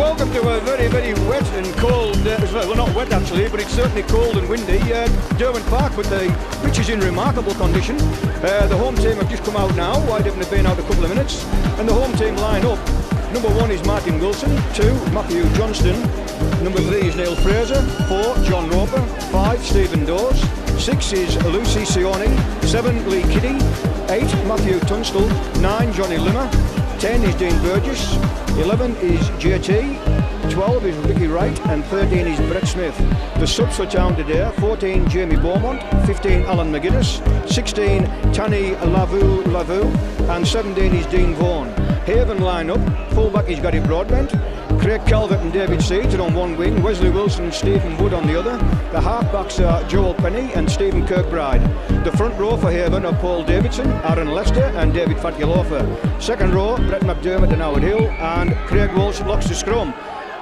welcome to a very, very wet and cold, well, not wet actually, but it's certainly cold and windy, Derwent Park, but the pitch is in remarkable condition. The home team have just come out now. Whitehaven have been out a couple of minutes, and the home team line up. Number 1 is Martin Wilson, 2 Matthew Johnston, number 3 is Neil Fraser, 4 John Roper, 5 Stephen Dawes, 6 is Lucy Sione, 7 Lee Kiddy, 8 Matthew Tunstall, 9 Johnny Limmer, 10 is Dean Burgess, 11 is JT, 12 is Ricky Wright, and 13 is Brett Smith. The subs for Town today: 14 Jamie Beaumont, 15 Alan McGuinness, 16 Tani Lavu, and 17 is Dean Vaughan. Haven line up: fullback is Gary Broadbent, Craig Calvert and David Seeds are on one wing, Wesley Wilson and Stephen Wood on the other. The halfbacks are Joel Penny and Stephen Kirkbride. The front row for Haven are Paul Davidson, Aaron Lester and David Fatulova. Second row, Brett McDermott and Howard Hill, and Craig Walsh locks the scrum.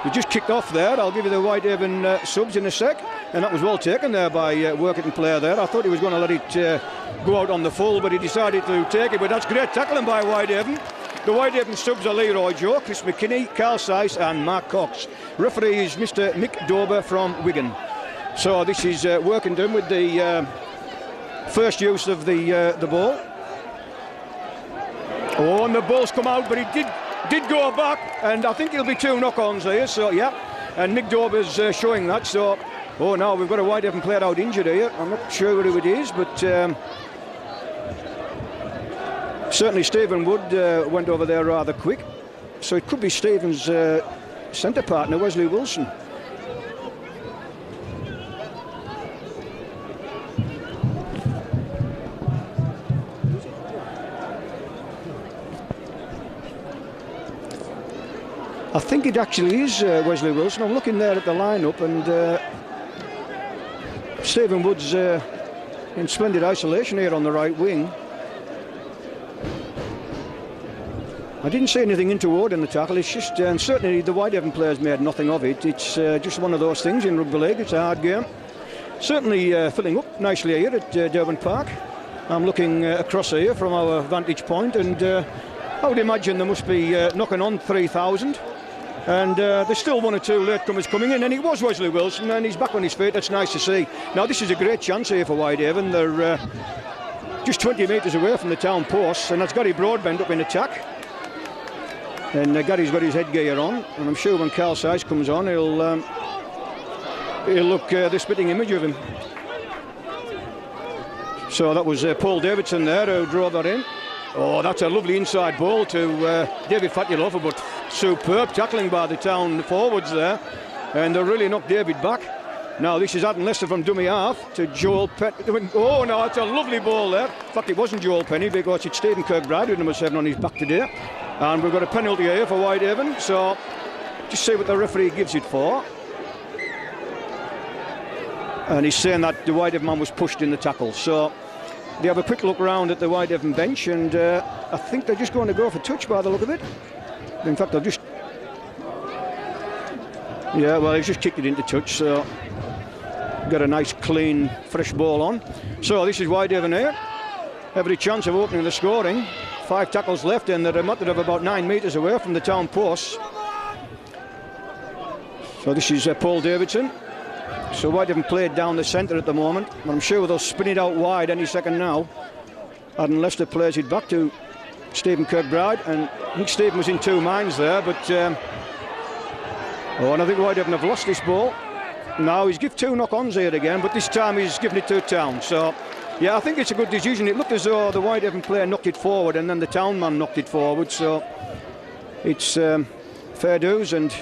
We just kicked off there. I'll give you the Whitehaven subs in a sec, and that was well taken there by Workington player there. I thought he was going to let it go out on the full, but he decided to take it. But that's great tackling by Whitehaven. The Whitehaven subs are Leroy Joe, Chris McKinney, Carl Syce and Mark Cox. Referee is Mr Mick Dober from Wigan. So this is Workington with the first use of the ball. Oh, and the ball's come out, but it did go back, and I think it'll be 2 knock-ons here, so yeah. And Mick Dober's showing that, so... Oh, now we've got a Whitehaven player out injured here. I'm not sure who it is, but... certainly Stephen Wood went over there rather quick, so it could be Stephen's centre partner, Wesley Wilson. I think it actually is Wesley Wilson. I'm looking there at the lineup, and Stephen Wood's in splendid isolation here on the right wing. I didn't see anything untoward in the tackle. It's just, and certainly the Whitehaven players made nothing of it. It's just one of those things in rugby league. It's a hard game. Certainly filling up nicely here at Derwent Park. I'm looking across here from our vantage point, and I would imagine there must be knocking on 3,000. And there's still 1 or 2 latecomers coming in, and it was Wesley Wilson, and he's back on his feet. That's nice to see. Now this is a great chance here for Whitehaven. They're just 20 metres away from the town posts, and that's Gary Broadbent up in attack. And Gary's got his headgear on, and I'm sure when Carl Syce comes on, he'll look the spitting image of him. So that was Paul Davidson there who drove that in. Oh, that's a lovely inside ball to David Fatulova, but superb tackling by the town forwards there, and they really knocked David back. Now this is Adam Lester from dummy half to Joel Penny. Oh no, it's a lovely ball there. In fact, it wasn't Joel Penny because it's Stephen Kirkbride with number 7 on his back today. And we've got a penalty here for Whitehaven, so just see what the referee gives it for. And he's saying that the Whitehaven man was pushed in the tackle. So they have a quick look round at the Whitehaven bench, and I think they're just going to go for touch by the look of it. In fact, they've just... Yeah, well, he's just kicked it into touch, so got a nice, clean, fresh ball on. So this is Whitehaven here. Every chance of opening the scoring. 5 tackles left, and they're a matter of about 9 metres away from the town posts. So this is Paul Davidson. So Whitehaven played down the centre at the moment, but I'm sure they'll spin it out wide any second now. Adam Lester plays it back to Stephen Kirkbride, and I think Stephen was in 2 minds there, but and I think Whitehaven have lost this ball. Now he's given 2 knock-ons here again, but this time he's given it to Town. So yeah, I think it's a good decision. It looked as though the Whitehaven player knocked it forward, and then the Town man knocked it forward. So it's fair dues, and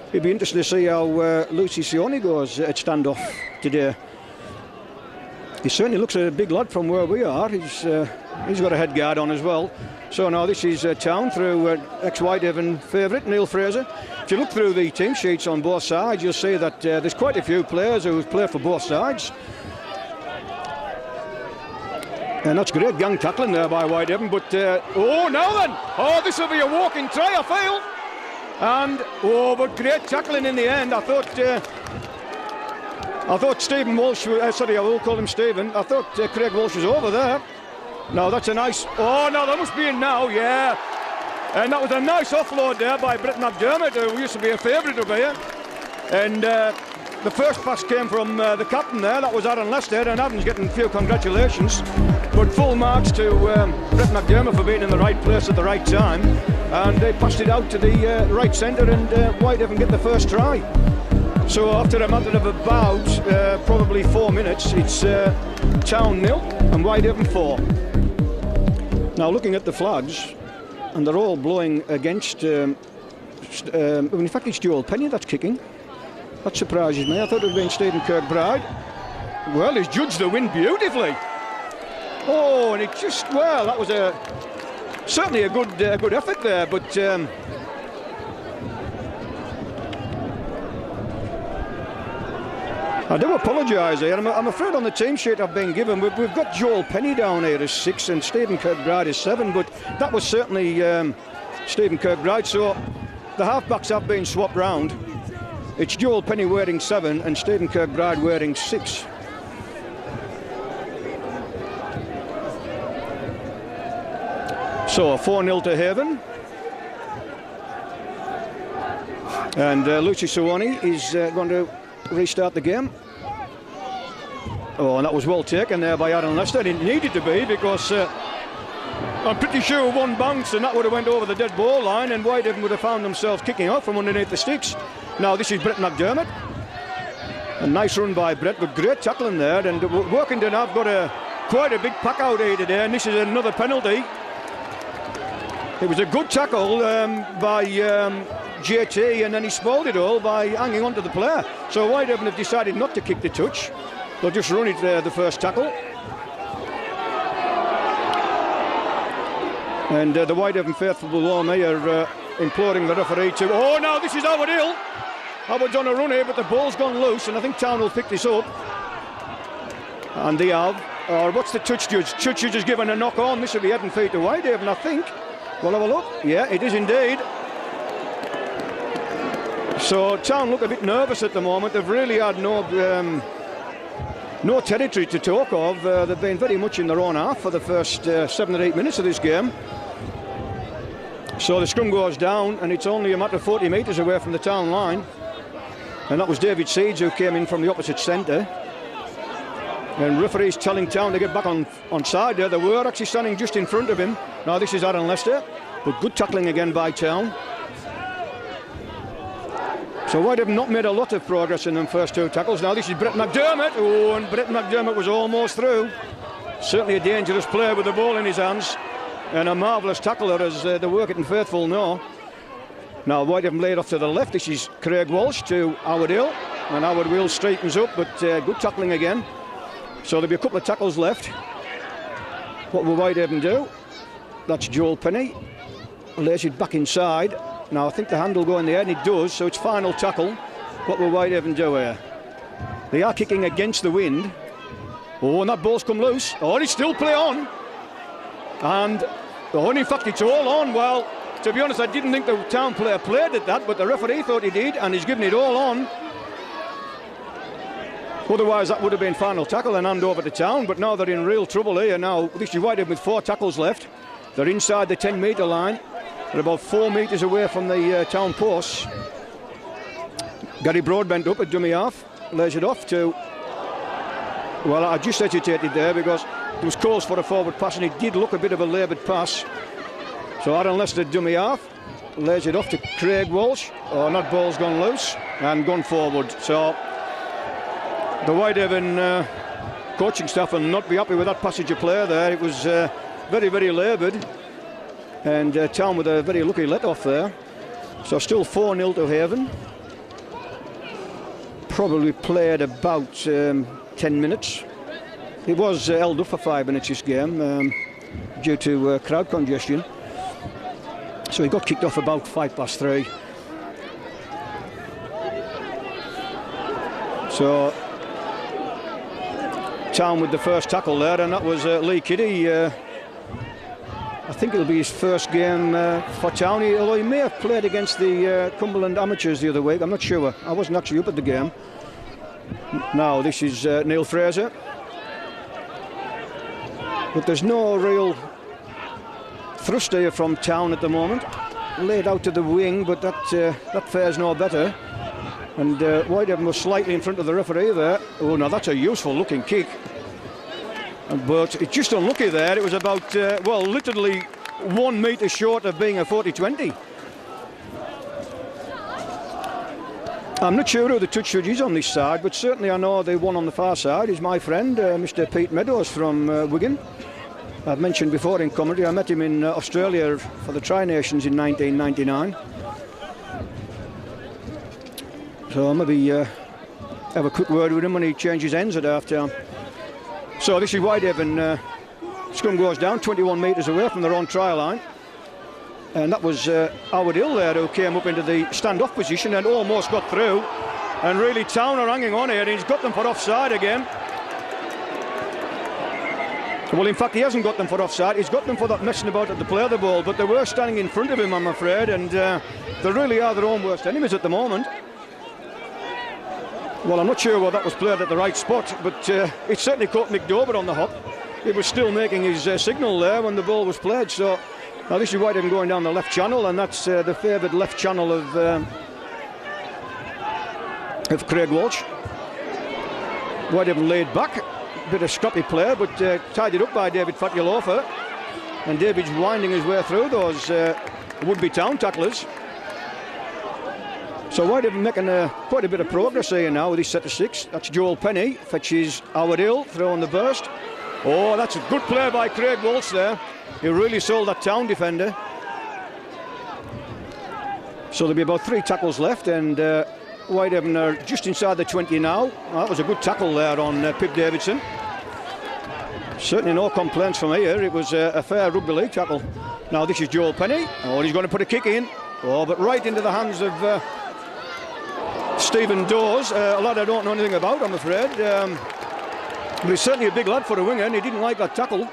it'd be interesting to see how Lucy Sione goes at standoff today. He certainly looks a big lad from where we are. He's got a head guard on as well. So now this is Town through ex-Whitehaven favourite Neil Fraser. If you look through the team sheets on both sides, you'll see that there's quite a few players who've played for both sides. And that's great gang tackling there by Whitehaven, but oh, now then! Oh, this will be a walking try, I feel. And oh, but great tackling in the end. I thought Stephen Walsh, sorry, I will call him Stephen. I thought Craig Walsh was over there. No, that's a nice... Oh, no, that must be in now, yeah. And that was a nice offload there by Brett McDermott, who used to be a favourite over here. And the first pass came from the captain there, that was Aaron Lester, and Aaron's getting a few congratulations. But full marks to Brett McDermott for being in the right place at the right time. And they passed it out to the right centre, and Whitehaven get the first try. So after a matter of about probably 4 minutes, it's Town 0 and Whitehaven 4. Now looking at the flags, and they're all blowing against, in fact it's Joel Penny that's kicking. That surprises me. I thought it would have been Stephen Kirkbride. Well, he's judged the wind beautifully. Oh, and it just, well, that was certainly a good effort there, but I do apologise here. I'm afraid on the team sheet I've been given, we've got Joel Penny down here as 6 and Stephen Kirkbride is 7, but that was certainly Stephen Kirkbride, so the halfbacks have been swapped round. It's Joel Penny wearing 7 and Stephen Kirkbride wearing 6. So 4-0 to Haven. And Lucy Suwani is going to restart the game. Oh, and that was well taken there by Aaron Lester. It needed to be, because I'm pretty sure one bounce and that would have went over the dead ball line, and Whitehaven would have found themselves kicking off from underneath the sticks. Now this is Brett McDermott. A nice run by Brett, but great tackling there. And Workington have got quite a big pack out here today, and this is another penalty. It was a good tackle by JT, and then he spoiled it all by hanging on to the player. So Whitehaven have decided not to kick the touch. They'll just run it the first tackle. And the Whitehaven faithful below me are imploring the referee to... Oh, now this is Howard Hill. Howard's on a run here, but the ball's gone loose, and I think Town will pick this up. And they have. Or what's the touch judge? Touch judge has given a knock on. This will be head and feet to Whitehaven, I think. We'll have a look. Yeah, it is indeed. So Town look a bit nervous at the moment. They've really had no territory to talk of. They've been very much in their own half for the first 7 or 8 minutes of this game. So the scrum goes down, and it's only a matter of 40 metres away from the Town line. And that was David Seeds who came in from the opposite centre. And referees telling Town to get back on side there. They were actually standing just in front of him. Now this is Aaron Lester, but good tackling again by Town. So Whitehaven not made a lot of progress in them first 2 tackles. Now this is Brett McDermott. Oh, and Brett McDermott was almost through. Certainly a dangerous player with the ball in his hands. And a marvellous tackler, as the Workington faithful know. Now Whitehaven laid off to the left. This is Craig Walsh to Howard Hill. And Howard Hill straightens up, but good tackling again. So there'll be a couple of tackles left. What will Whitehaven do? That's Joel Penny. Lays it back inside. Now I think the hand will go in the air, and it does, so it's final tackle. What will Whitehaven do here? They are kicking against the wind. Oh, and that ball's come loose. Oh, it's still play on. And, oh, and in fact it's all on. Well, to be honest, I didn't think the Town player played at that, but the referee thought he did, and he's given it all on. Otherwise that would have been final tackle and hand over to Town, but now they're in real trouble here. Now this is Whitehaven with 4 tackles left. They're inside the 10-metre line. They're about 4 metres away from the Town posts. Gary Broadbent up at dummy half, lays it off to... Well, I just hesitated there because there was calls for a forward pass, and it did look a bit of a laboured pass. So Aaron Lester dummy half, lays it off to Craig Walsh. Oh, and that ball's gone loose and gone forward. So the Whitehaven coaching staff will not be happy with that passage of play there. It was very, very laboured. And Town with a very lucky let-off there. So still 4-0 to Haven. Probably played about 10 minutes. It was held up for 5 minutes this game due to crowd congestion. So he got kicked off about 3:05. So Town with the first tackle there, and that was Lee Kiddy. I think it'll be his first game for Town, although he may have played against the Cumberland Amateurs the other week. I'm not sure. I wasn't actually up at the game. Now this is Neil Fraser. But there's no real thrust here from Town at the moment. laid out to the wing, but that fares no better. And Whitehaven was slightly in front of the referee there. Oh, now that's a useful looking kick. But it's just unlucky there. It was about, well, literally 1 metre short of being a 40-20. I'm not sure who the touch judge is on this side, but certainly I know the one on the far side is my friend, Mr. Pete Meadows from Wigan. I've mentioned before in commentary, I met him in Australia for the Tri-Nations in 1999. So maybe have a quick word with him when he changes ends at half-time. So this is Whitehaven. Scrum goes down 21 metres away from their own try line. And that was Howard Hill there who came up into the stand-off position and almost got through. And really Town are hanging on here, and he's got them for offside again. Well, in fact, he hasn't got them for offside. He's got them for that messing about at the play of the ball. But they were standing in front of him, I'm afraid, and they really are their own worst enemies at the moment. Well, I'm not sure whether that was played at the right spot, but it certainly caught Mick Dober on the hop. He was still making his signal there when the ball was played. So now this is Whitehaven going down the left channel, and that's the favoured left channel of Craig Walsh. Whitehaven laid back, bit of scrappy play, but tied it up by David Fatulofa, and David's winding his way through those would-be Town tacklers. So Whitehaven making quite a bit of progress here now with this set of 6. That's Joel Penny, fetches Howard Hill, throwing the burst. Oh, that's a good play by Craig Walsh there. He really sold that Town defender. So there'll be about 3 tackles left, and Whitehaven are just inside the 20 now. Oh, that was a good tackle there on Pip Davidson. Certainly no complaints from here. It was a fair rugby league tackle. Now this is Joel Penny. Oh, he's going to put a kick in. Oh, but right into the hands of Stephen Dawes, a lad I don't know anything about, I'm afraid. But he's certainly a big lad for a winger, and he didn't like that tackle.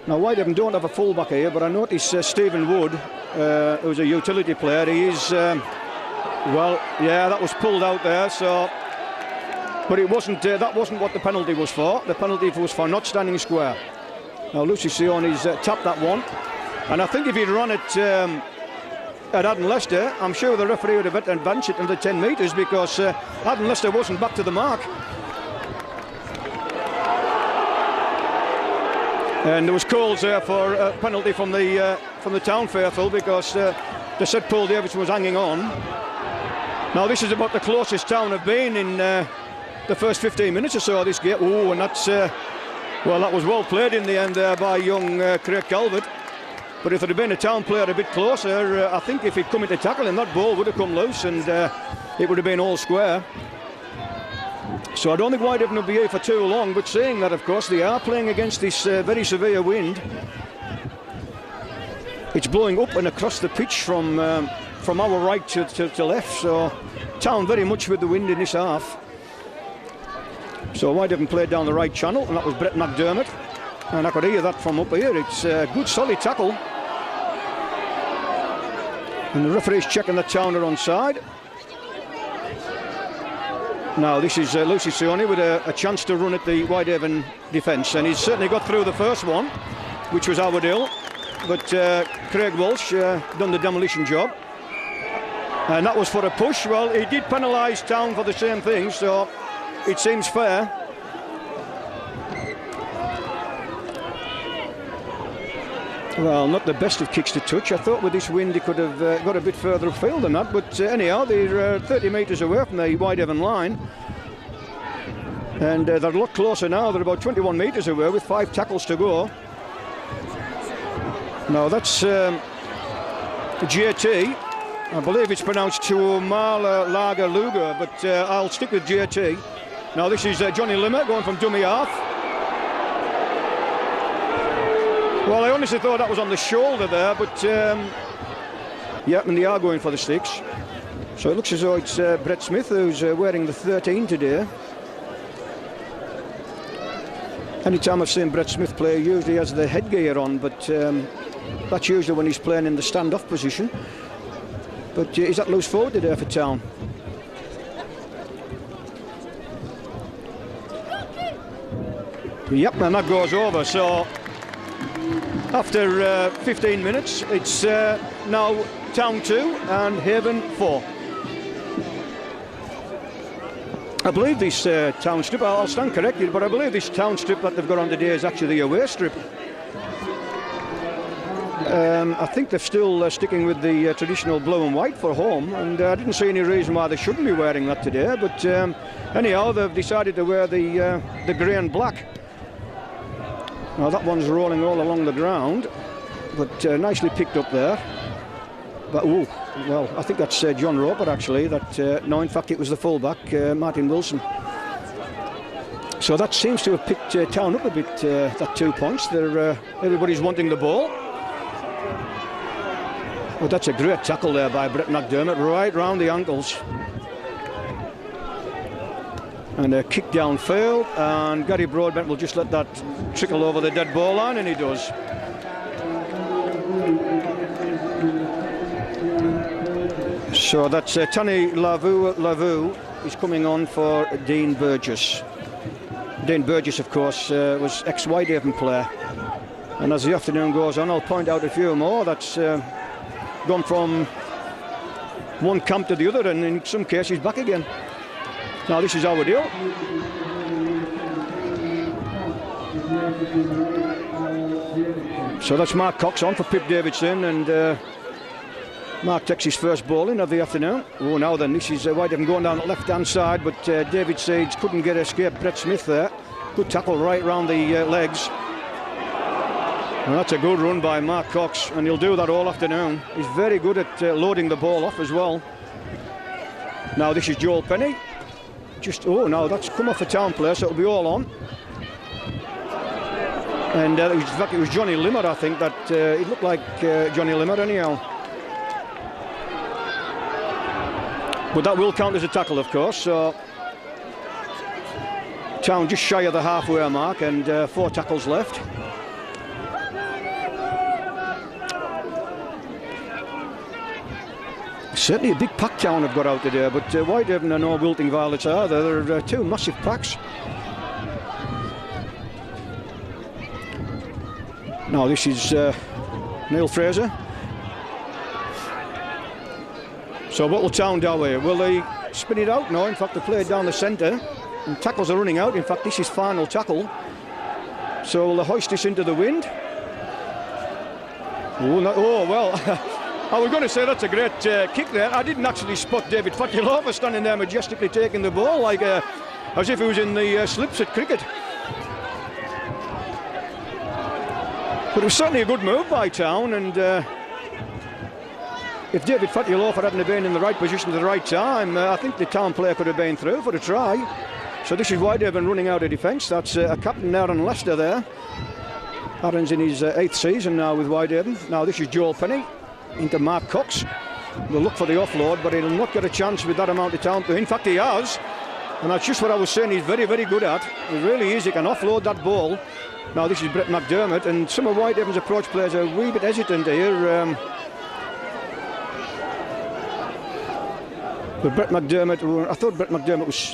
Now Whitehaven don't have a fullback here, but I noticed Stephen Wood, who's a utility player, he is, well, yeah, that was pulled out there, so... But it wasn't, that wasn't what the penalty was for. The penalty was for not standing square. Now Lucy Sione's tapped that one, and I think if he'd run it at Adam Lester, I'm sure the referee would have advanced it into 10 metres, because Adam Lester wasn't back to the mark. And there was calls there for a penalty from the Town faithful, because they said Paul Davidson was hanging on. Now this is about the closest Town have been in the first 15 minutes or so of this game. Oh, and that's well, that was well played in the end there by young Craig Calvert. But if there had been a Town player a bit closer, I think if he'd come into tackle him, that ball would have come loose, and it would have been all square. So I don't think Whitehaven will be here for too long, but saying that, of course, they are playing against this very severe wind. It's blowing up and across the pitch from our right to left, so Town very much with the wind in this half. So Whitehaven played down the right channel, and that was Brett McDermott, and I could hear that from up here. It's a good solid tackle, and the referee's checking the Towner onside. Now this is Lucy Sione with a chance to run at the Whitehaven defence, and he's certainly got through the first one, which was Howard Hill, but Craig Walsh done the demolition job, and that was for a push. Well, he did penalise Town for the same thing, so it seems fair. Well, not the best of kicks to touch. I thought with this wind he could have got a bit further afield than that, but anyhow, they're 30 metres away from the Whitehaven line, and they're a lot closer now. They're about 21 metres away with 5 tackles to go. Now that's JT. I believe it's pronounced Tuomala Lager Luger, but I'll stick with JT. Now this is Johnny Limmer going from dummy half. Well, I honestly thought that was on the shoulder there, but yeah, and they are going for the sticks. So it looks as though it's Brett Smith who's wearing the 13 today. Anytime I've seen Brett Smith play, he usually has the headgear on, but that's usually when he's playing in the stand-off position. But is that loose forward today for Town? Yep, and that goes over, so After 15 minutes, it's now Town 2 and Haven 4. I believe this town strip, I'll stand corrected, but I believe this town strip that they've got on today is actually the away strip. I think they're still sticking with the traditional blue and white for home, and I didn't see any reason why they shouldn't be wearing that today, but anyhow, they've decided to wear the grey and black. Now that one's rolling all along the ground, but nicely picked up there. But oh, well, I think that's John Roper actually. No, in fact, it was the fullback, Martin Wilson. So that seems to have picked Town up a bit. That 2 points. Everybody's wanting the ball. But that's a great tackle there by Brett McDermott, right round the ankles. And a kick downfield, and Gary Broadbent will just let that trickle over the dead ball line, and he does. So that's Tony Lavu is coming on for Dean Burgess. Dean Burgess, of course, was ex-Whitehaven player. And as the afternoon goes on, I'll point out a few more. That's gone from one camp to the other, and in some cases back again. Now this is our deal. So that's Mark Cox on for Pip Davidson, and Mark takes his first ball in of the afternoon. Oh, now then, this is Whitehaven going down the left-hand side, but David Sage couldn't escape Brett Smith there. Good tackle right round the legs. And that's a good run by Mark Cox, and he'll do that all afternoon. He's very good at loading the ball off as well. Now this is Joel Penny. No, that's come off a Town player, so it'll be all on. And in fact, it was Johnny Limmer, I think, that it looked like Johnny Limmer anyhow. But that will count as a tackle, of course. So Town just shy of the halfway mark, and 4 tackles left. Certainly a big pack Town have got out today, but Whitehaven are no wilting violets either. They're 2 massive packs. Now this is Neil Fraser. So what will Town do here? Will they spin it out? No, in fact they play it down the centre, and tackles are running out. In fact, this is final tackle. So will they hoist this into the wind? Oh well. I was going to say that's a great kick there. I didn't actually spot David Fatulova standing there majestically taking the ball, like as if he was in the slips at cricket. But it was certainly a good move by Town, and if David Fatulova hadn't been in the right position at the right time, I think the Town player could have been through for a try. So this is Whitehaven running out of defence. That's a captain Aaron Lester there. Aaron's in his 8th season now with Whitehaven. Now this is Joel Penny into Mark Cox. We'll look for the offload, but he'll not get a chance with that amount of talent. In fact, he has, and that's just what I was saying. He's very, very good at. He really is. He can offload that ball. Now this is Brett McDermott, and some of Whitehaven's approach players are a wee bit hesitant here. But Brett McDermott, I thought Brett McDermott was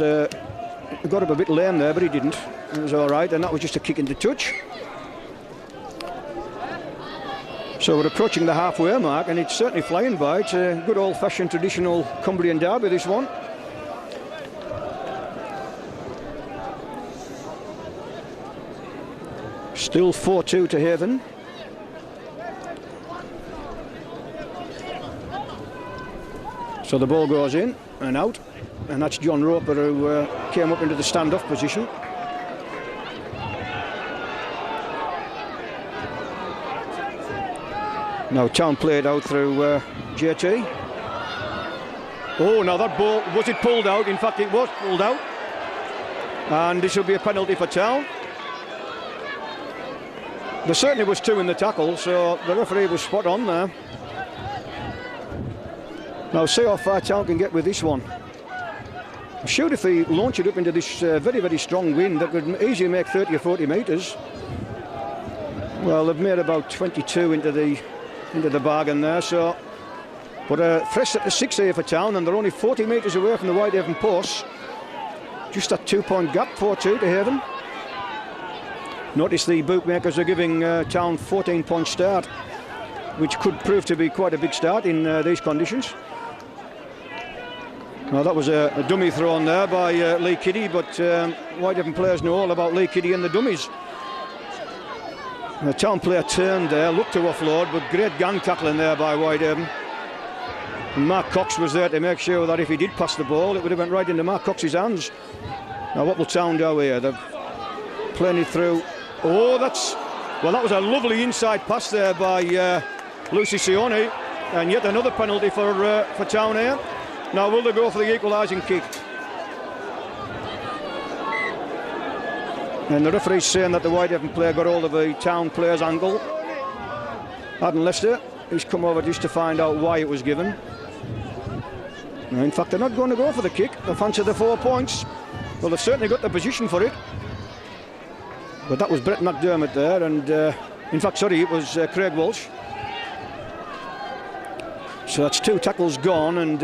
got up a bit lame there, but he didn't. It was all right, and that was just a kick into touch. So we're approaching the halfway mark, and it's certainly flying by. It's a good old-fashioned traditional Cumbrian derby, this one. Still 4-2 to Haven. So the ball goes in and out, and that's John Roper who came up into the standoff position. Now Town played out through JT. Oh, now that ball, was it pulled out? In fact, it was pulled out. And this will be a penalty for Town. There certainly was 2 in the tackle, so the referee was spot on there. Now see how far Town can get with this one. I'm sure if they launch it up into this very, very strong wind, that could easily make 30 or 40 metres. Well, they've made about 22 into the bargain there, so but a fresh set to 6 here for Town, and they're only 40 metres away from the Whitehaven posts. Just that 2-point gap, 4-2 to Haven. Notice the bookmakers are giving Town 14-point start, which could prove to be quite a big start in these conditions. Now that was a dummy thrown there by Lee Kiddy, but Whitehaven players know all about Lee Kiddy and the dummies. The Town player turned there, looked to offload, but great gang tackling there by Whitehaven. And Mark Cox was there to make sure that if he did pass the ball, it would have went right into Mark Cox's hands. Now what will Town do here? They're playing it through. Oh, that was a lovely inside pass there by Lucy Sione, and yet another penalty for Town here. Now will they go for the equalising kick? And the referee's saying that the Whitehaven player got hold of the Town player's ankle. Adam Lester, he's come over just to find out why it was given. Now, in fact, they're not going to go for the kick. They fancy the 4 points. Well, they've certainly got the position for it. But that was Brett McDermott there, and in fact, sorry, it was Craig Walsh. So that's 2 tackles gone, and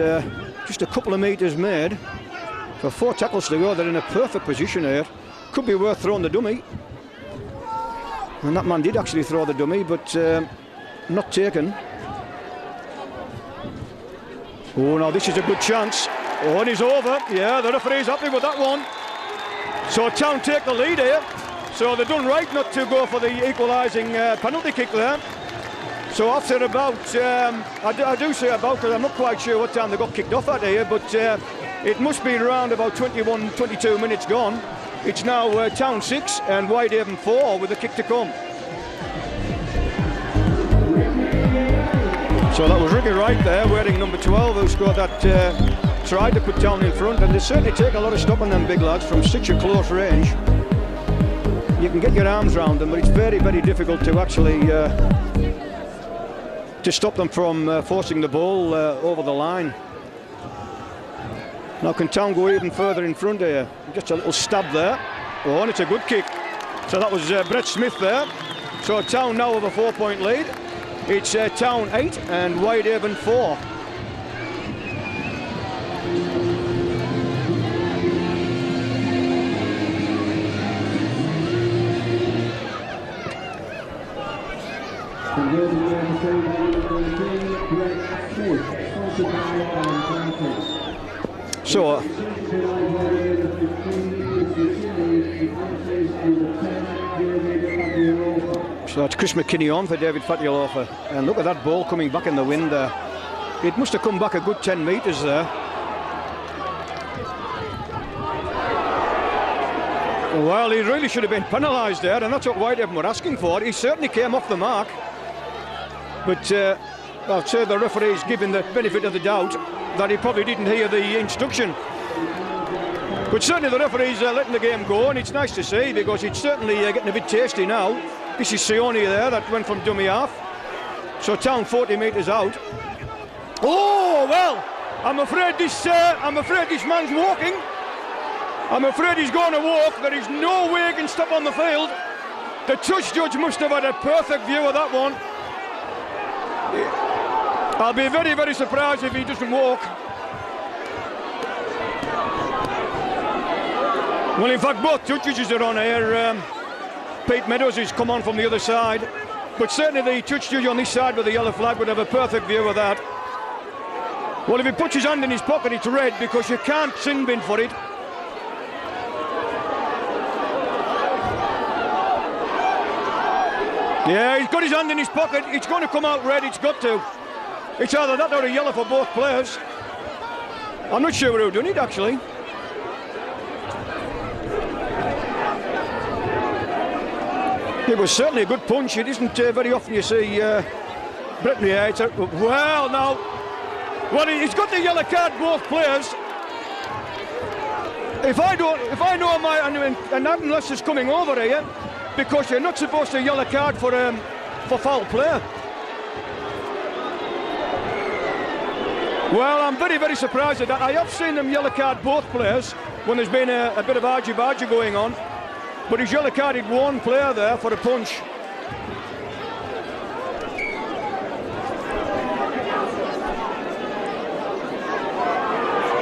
just a couple of metres made. For 4 tackles to go, they're in a perfect position here. Could be worth throwing the dummy. And that man did actually throw the dummy, but not taken. Oh, now this is a good chance. Oh, and he's over. Yeah, the referee's happy with that one. So Town take the lead here. So they've done right not to go for the equalising penalty kick there. So after about, I do say about, because I'm not quite sure what time they got kicked off at here, but it must be around about 21, 22 minutes gone. It's now Town 6 and Whitehaven 4 with a kick to come. So that was Ricky Wright there, wearing number 12, who scored that try to put Town in front. And they certainly take a lot of stopping them big lads from such a close range. You can get your arms around them, but it's very, very difficult to actually to stop them from forcing the ball over the line. Now can Town go even further in front here? Just a little stab there. Oh, and it's a good kick. So that was Brett Smith there. So Town now with a 4-point lead. It's Town 8 and Whitehaven 4. So that's Chris McKinney on for David Fatialofa, and look at that ball coming back in the wind there. It must have come back a good 10 metres there. Well, he really should have been penalised there, and that's what Whitehaven were asking for. He certainly came off the mark, but I'll say the referee's given the benefit of the doubt that he probably didn't hear the instruction. But certainly the referee's letting the game go, and it's nice to see, because it's certainly getting a bit tasty now. This is Sione there that went from dummy half. So Town 40 metres out. Oh well, I'm afraid this man's walking. I'm afraid he's going to walk. There is no way he can stop on the field. The touch judge must have had a perfect view of that one. I'll be very, very surprised if he doesn't walk. Well, in fact, both touch judges are on here. Pete Meadows has come on from the other side, but certainly the touch judge on this side with the yellow flag would have a perfect view of that. Well, if he puts his hand in his pocket, it's red, because you can't sin bin for it. Yeah, he's got his hand in his pocket. It's going to come out red. It's got to. It's either that or a yellow for both players. I'm not sure who done it, actually. It was certainly a good punch. It isn't very often you see Brittany here. Well, now, well, he's got the yellow card, both players. If I know my, and unless it's coming over here, because you're not supposed to yellow card for foul play. Well, I'm very, very surprised at that. I have seen them yellow card both players when there's been a bit of argy-bargy going on. But he's yellow carded one player there for a punch.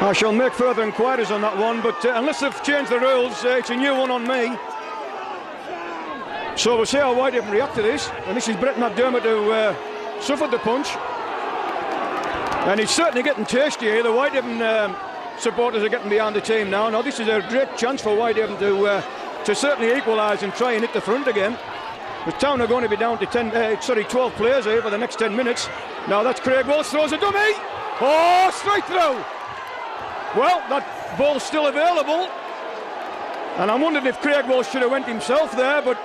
I shall make further inquiries on that one, but unless they've changed the rules, it's a new one on me. So we'll see how Whitehaven react to this. And this is Brett McDermott who suffered the punch. And it's certainly getting tasty here. The Whitehaven supporters are getting behind the team now. Now this is a great chance for Whitehaven to certainly equalise and try and hit the front again. The Town are going to be down to 12 players here for the next 10 minutes. Now that's Craig Walsh, throws a dummy. Oh, straight through. Well, that ball's still available. And I'm wondering if Craig Walsh should have went himself there, but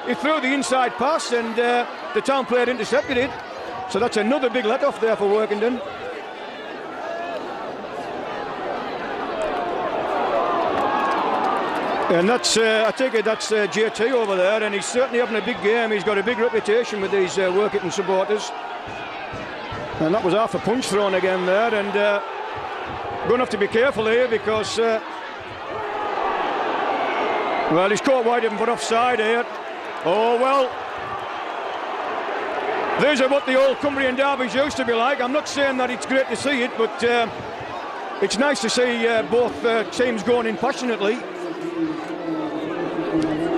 he threw the inside pass and the Town player intercepted it. So that's another big let-off there for Workington. And that's, I take it that's JT over there, and he's certainly having a big game. He's got a big reputation with these Workington supporters. And that was half a punch thrown again there, and going to have to be careful here because, well, he's caught Whitehaven for offside here. Oh, well, these are what the old Cumbrian derbies used to be like. I'm not saying that it's great to see it, but it's nice to see both teams going in passionately.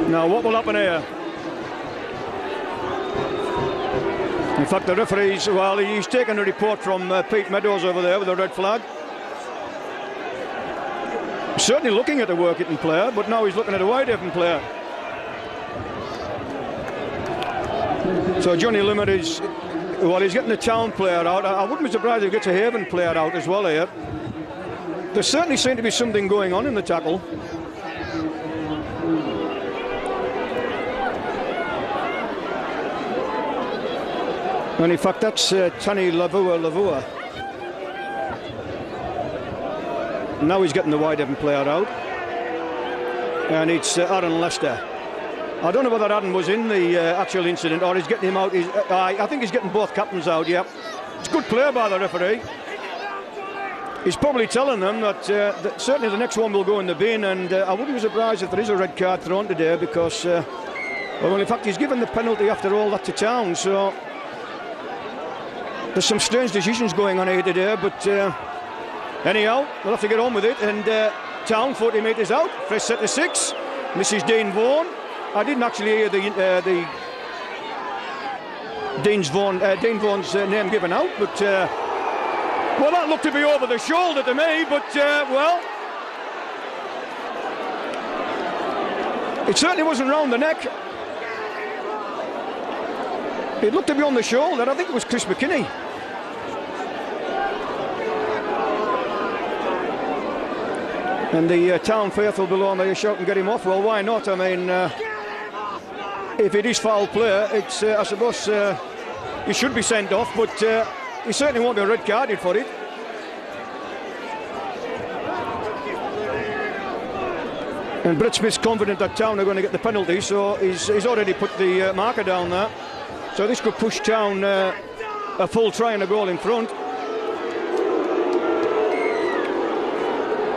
Now, what will happen here? In fact, the referee's, well, he's taken a report from Pete Meadows over there with a red flag. Certainly looking at the Workington player, but now he's looking at a Whitehaven player. So Johnny Limmer is, well, he's getting the Town player out. I wouldn't be surprised if he gets a Haven player out as well here. There certainly seemed to be something going on in the tackle. And in fact, that's Tani Lavua. Now he's getting the Whitehaven player out. And it's Aaron Lester. I don't know whether Aaron was in the actual incident or he's getting him out. I think he's getting both captains out, yeah. It's a good play by the referee. He's probably telling them that, certainly the next one will go in the bin, and I wouldn't be surprised if there is a red card thrown today because, well, in fact, he's given the penalty after all that to Town, so there's some strange decisions going on here today, but anyhow, we'll have to get on with it. And Town 40 metres out, first set to 6. This is Dean Vaughan. I didn't actually hear the Dean Vaughan's name given out, but well, that looked to be over the shoulder to me, but well, it certainly wasn't round the neck. It looked to be on the shoulder. I think it was Chris McKinney. And the Town faithful below me are shouting, get him off. Well, why not? I mean, if it is foul play, it's, I suppose, he should be sent off, but he certainly won't be red carded for it. And Brett Smith's confident that Town are going to get the penalty, so he's already put the marker down there. So this could push Town a full try and a goal in front.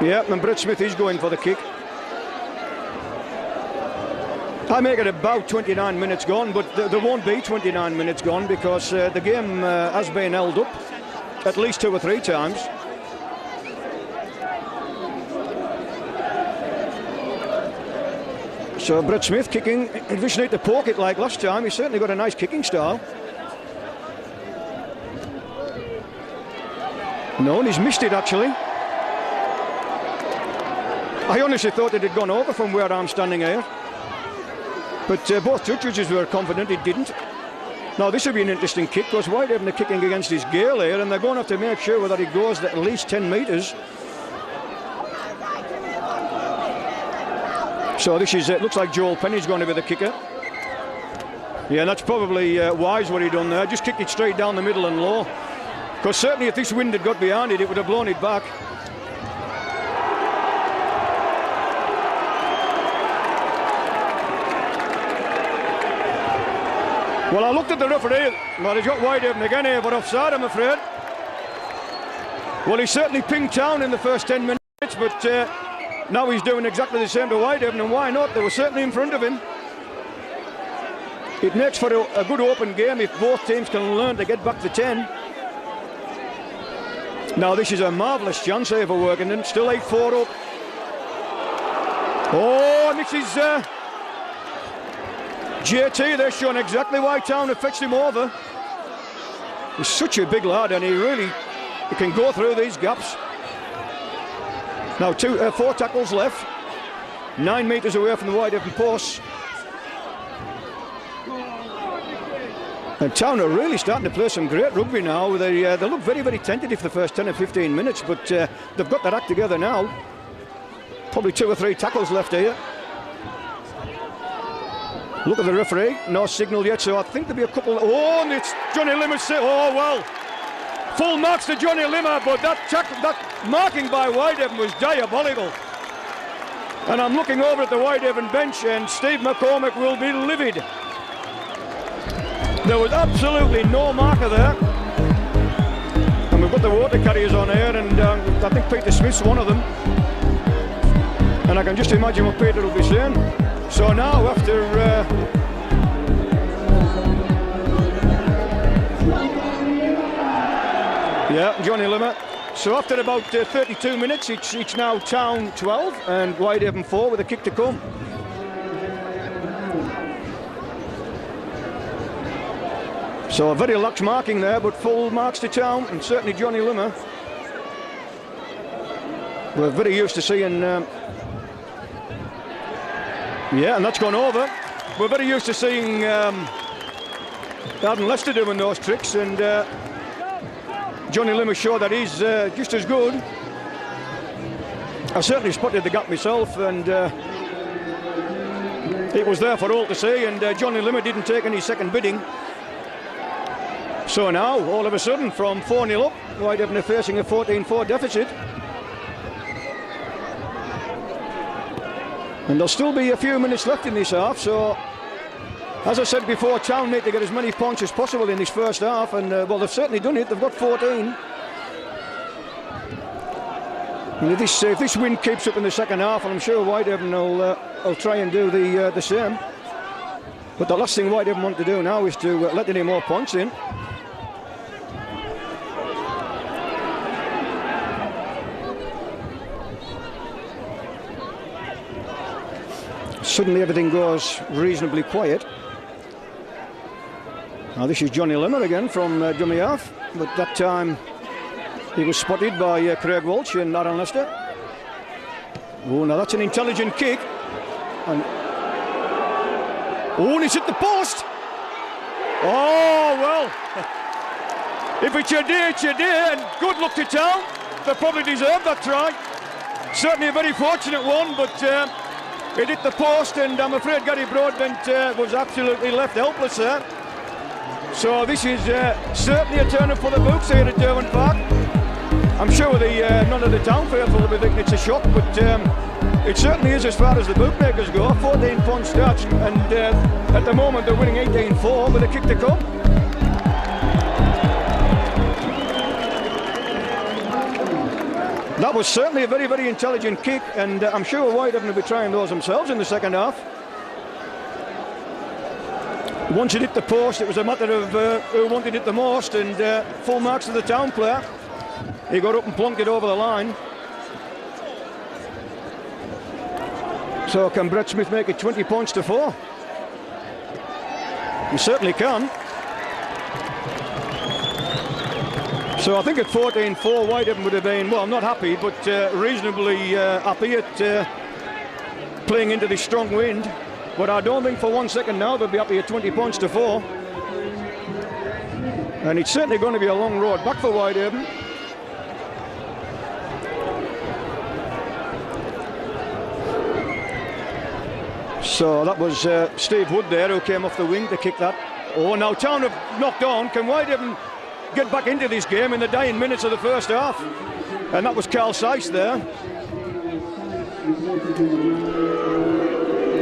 Yeah, and Brett Smith is going for the kick. I make it about 29 minutes gone, but there won't be 29 minutes gone because the game has been held up at least 2 or 3 times. So Brett Smith kicking. He just need to poke it like last time. He's certainly got a nice kicking style. No, and he's missed it actually. I honestly thought it had gone over from where I'm standing here. But both judges were confident it didn't. Now this will be an interesting kick because Whitehaven are kicking against his gale here and they're going to have to make sure that it goes at least 10 metres. So this is, it looks like Joel Penny's going to be the kicker. Yeah, that's probably wise what he done there. Just kicked it straight down the middle and low. Because certainly if this wind had got behind it, it would have blown it back. Well, I looked at the referee. Well, he's got Whitehaven again here for offside, I'm afraid. Well, he certainly pinged Town in the first 10 minutes, but now he's doing exactly the same to Whitehaven, and why not? They were certainly in front of him. It makes for a good open game if both teams can learn to get back to 10. Now, this is a marvellous chance here for Workington. Still 8-4 up. Oh, and this is JT, they're showing exactly why Town have fetched him over. He's such a big lad, and he can go through these gaps. Now 4 tackles left, 9 metres away from the Whitehaven post. And Town are really starting to play some great rugby now. They look very, very tentative for the first 10 or 15 minutes, but they've got their act together now. Probably 2 or 3 tackles left here. Look at the referee, no signal yet, so I think there'll be a couple. Oh, and it's Johnny Limmer. Oh, well. Full marks to Johnny Limmer, but that marking by Whitehaven was diabolical. And I'm looking over at the Whitehaven bench, and Steve McCormick will be livid. There was absolutely no marker there. And we've got the water carriers on here, and I think Peter Smith's one of them. And I can just imagine what Peter will be saying. So now after Johnny Limmer. So after about 32 minutes, it's now Town 12 and Whitehaven 4 with a kick to come. So a very lax marking there, but full marks to Town, and certainly Johnny Limmer. We're very used to seeing and that's gone over. We're very used to seeing Arden Lester doing those tricks, and Johnny Limmer showed that he's just as good. I certainly spotted the gap myself, and it was there for all to see, and Johnny Limmer didn't take any second bidding. So now, all of a sudden, from 4-0 up, Whitehaven are facing a 14-4 deficit. And there'll still be a few minutes left in this half, so as I said before, Town need to get as many points as possible in this first half, and well, they've certainly done it. They've got 14. And if this wind keeps up in the second half, I'm sure Whitehaven will try and do the same. But the last thing Whitehaven want to do now is to let any more points in. Suddenly everything goes reasonably quiet. Now this is Johnny Limmer again from dummy half, but that time he was spotted by Craig Walsh and Aaron Lester. Oh, now that's an intelligent kick. And he's hit the post. Oh, well. If it's your day, it's your day, and good luck to Town. They probably deserve that try. Certainly a very fortunate one, but it hit the post, and I'm afraid Gary Broadbent was absolutely left helpless there. So this is certainly a turn up for the books here at Derwent Park. I'm sure none of the Town faithful will be thinking it's a shock, but it certainly is as far as the bookmakers go. 14-point starts, and at the moment they're winning 18-4 with a kick to come. That was certainly a very, very intelligent kick, and I'm sure Whitehaven will be trying those themselves in the second half. Once it hit the post, it was a matter of who wanted it the most, and full marks to the Town player. He got up and plonked it over the line. So can Brett Smith make it 20 points to 4? He certainly can. So I think at 14-4, Whitehaven would have been, well, not happy, but reasonably happy at playing into this strong wind. But I don't think for 1 second now they'll be happy at 20 points to 4. And it's certainly going to be a long road back for Whitehaven. So that was Steve Wood there who came off the wing to kick that. Oh, now Town have knocked on. Can Whitehaven get back into this game in the dying minutes of the first half? And that was Carl Seiss there.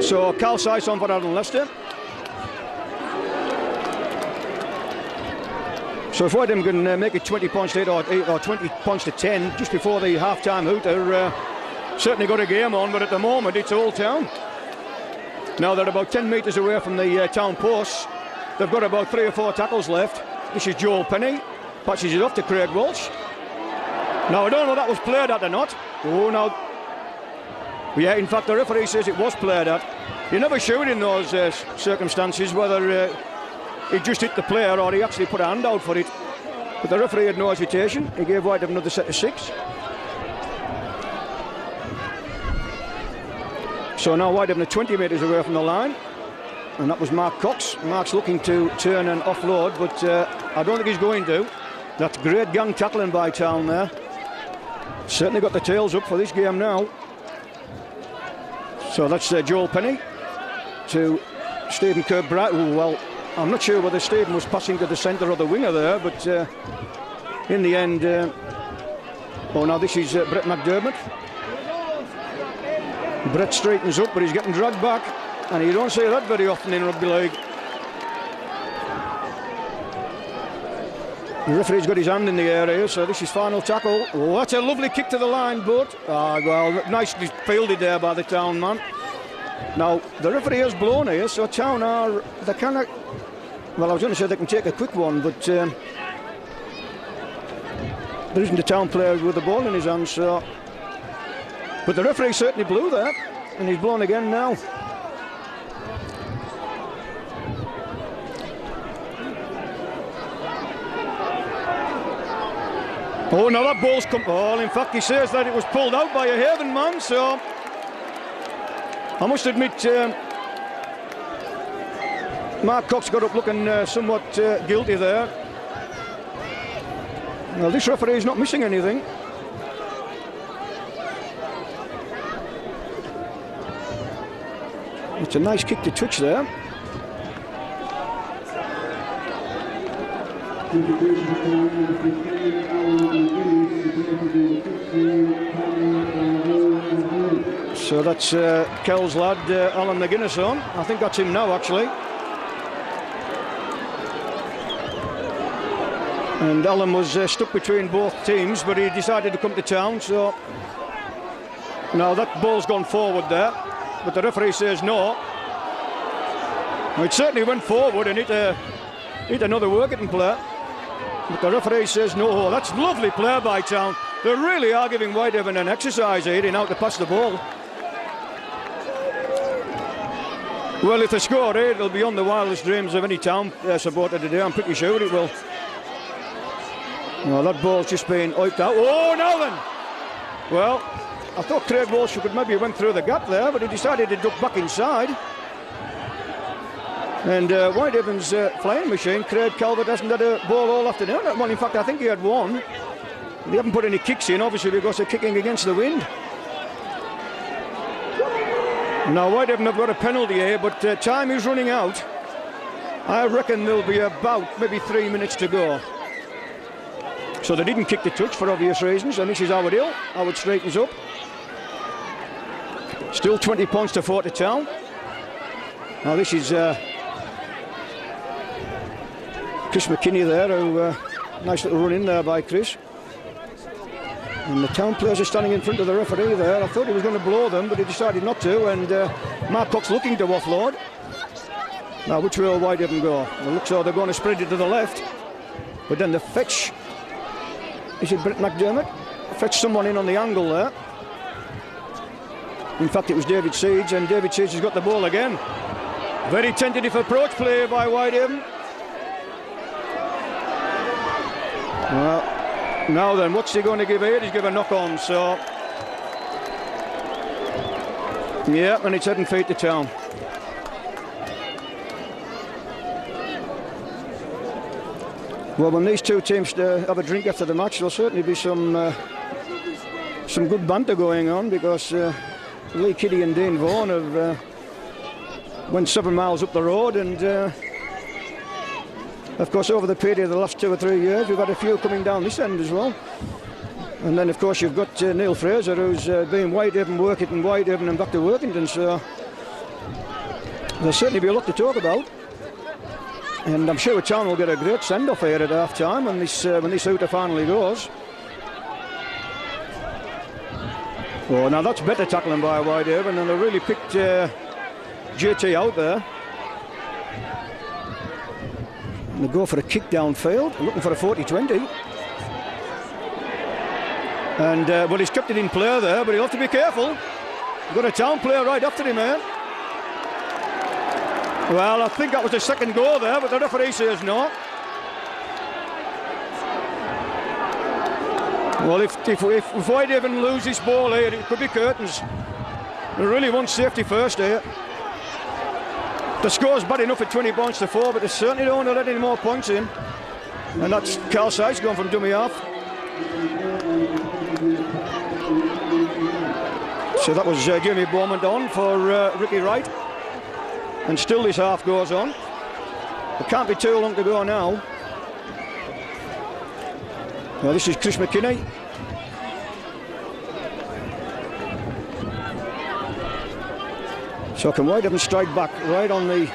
So Carl Seiss on for Aaron Lester. So if Whitehaven can make it 20 points to 8 or 20 points to 10 just before the half-time hooter, certainly got a game on, but at the moment it's all Town. Now they're about 10 metres away from the Town posts. They've got about 3 or 4 tackles left. This is Joel Penny, patches it off to Craig Walsh. Now I don't know if that was played at or not. Oh, now Yeah, in fact, the referee says it was played at. You're never sure in those circumstances whether he just hit the player or he actually put a hand out for it. But the referee had no hesitation. He gave Whitehaven another set of 6. So now Whitehaven are 20 metres away from the line. And that was Mark Cox. Mark's looking to turn and offload, but I don't think he's going to. That's great gang tackling by Town there. Certainly got the tails up for this game now. So that's Joel Penny to Stephen Kirkbride. Oh, well, I'm not sure whether Stephen was passing to the centre or the winger there, but in the end... oh, now this is Brett McDermott. Brett straightens up, but he's getting dragged back. And you don't see that very often in rugby league. The referee's got his hand in the air here, so this is final tackle. Oh, that's a lovely kick to the line, but well, nicely fielded there by the Town man. Now, the referee has blown here, so Town are, they cannot, well, I was going to say they can take a quick one, but there isn't a Town player with the ball in his hand, so. But the referee certainly blew there, and he's blown again now. Oh, no, that ball's come. Oh, in fact, he says that it was pulled out by a Haven man, so I must admit, Mark Cox got up looking somewhat guilty there. Well, this referee is not missing anything. It's a nice kick to touch there. So that's Kells lad, Alan McGuinness on. I think that's him now, actually. And Alan was stuck between both teams, but he decided to come to Town, so now that ball's gone forward there, but the referee says no. Well, it certainly went forward and hit another Workington player, but the referee says no. Oh, that's lovely play by Town. They really are giving Whitehaven an exercise here in how to pass the ball. Well, if they score here, it'll be on the wildest dreams of any Town supporter today. I'm pretty sure it will. Well, that ball's just been wiped out. Oh, now then! Well, I thought Craig Walsh could maybe went through the gap there, but he decided to duck back inside. And Whitehaven's flying machine, Craig Calvert, hasn't had a ball all afternoon. Well, in fact, I think he had one. They haven't put any kicks in, obviously, because they're kicking against the wind. Now, Whitehaven have got a penalty here, but time is running out. I reckon there'll be about maybe 3 minutes to go. So they didn't kick the touch for obvious reasons, and this is Howard Hill. Howard straightens up. Still 20 points to 4 to Town. Now this is Chris McKinney there, who nice little run in there by Chris. And the Town players are standing in front of the referee there. I thought he was going to blow them, but he decided not to, and Mark Cox looking to offload. Now which way will Whitehaven go? It looks like they're going to spread it to the left, but then the fetch. Is it Brett McDermott? Fetched someone in on the angle there. In fact, it was David Seeds, and David Seeds has got the ball again. Very tentative approach play by Whitehaven. Well, now then, what's he going to give here? He's given a knock-on, so... yeah, and it's heading feet to Town. Well, when these two teams have a drink after the match, there'll certainly be some good banter going on, because Lee Kiddy and Dean Vaughan have went 7 miles up the road, and of course over the period of the last 2 or 3 years we've had a few coming down this end as well. And then of course you've got Neil Fraser, who's been Whitehaven, Whitehaven and back to Workington, so there'll certainly be a lot to talk about. And I'm sure Town will get a great send-off here at half-time when this outer finally goes. Oh, now that's better tackling by Whitehaven, and they really picked JT out there. And they go for a kick downfield, looking for a 40-20. And well, he's kept it in play there, but he'll have to be careful. Got a Town player right after him, eh? Well, I think that was the second goal there, but the referee says no. Well, if Whitehaven lose this ball here, it could be curtains. They really want safety first here. The score's bad enough at 20 points to 4, but they certainly don't want to let any more points in. And that's Carl Sykes going from dummy half. So that was Jamie Beaumont on for Ricky Wright. And still this half goes on. It can't be too long to go now. Now this is Chris McKinney. So can Whitehaven strike back right on the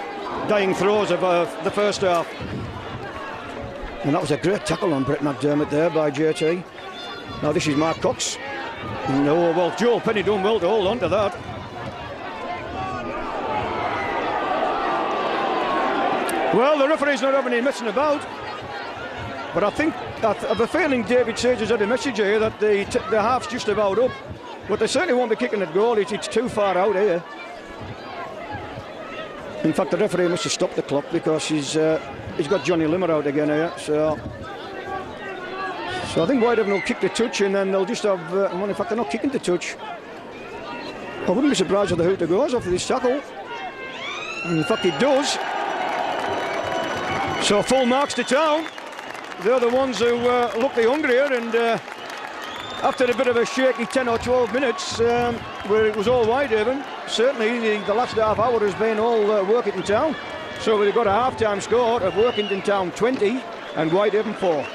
dying throes of the first half. And that was a great tackle on Brett McDermott there by JT. Now this is Mark Cox. No, well, Joel Penny done well to hold on to that. Well, the referee's not having any messing about. But I think, I have a feeling David Sage has had a message here that the half's just about up. But they certainly won't be kicking at goal. It's too far out here. In fact, the referee must have stopped the clock because he's got Johnny Limmer out again here. So I think Whitehaven will kick the touch and then they'll just have... well, in fact, they're not kicking the touch. I wouldn't be surprised if the hooter goes off this tackle. In fact, it does. So full marks to Town. They're the ones who look the hungrier, and after a bit of a shaky 10 or 12 minutes where it was all Whitehaven, certainly the last half hour has been all Workington Town. So we've got a half-time score of Workington Town 20 and Whitehaven 4.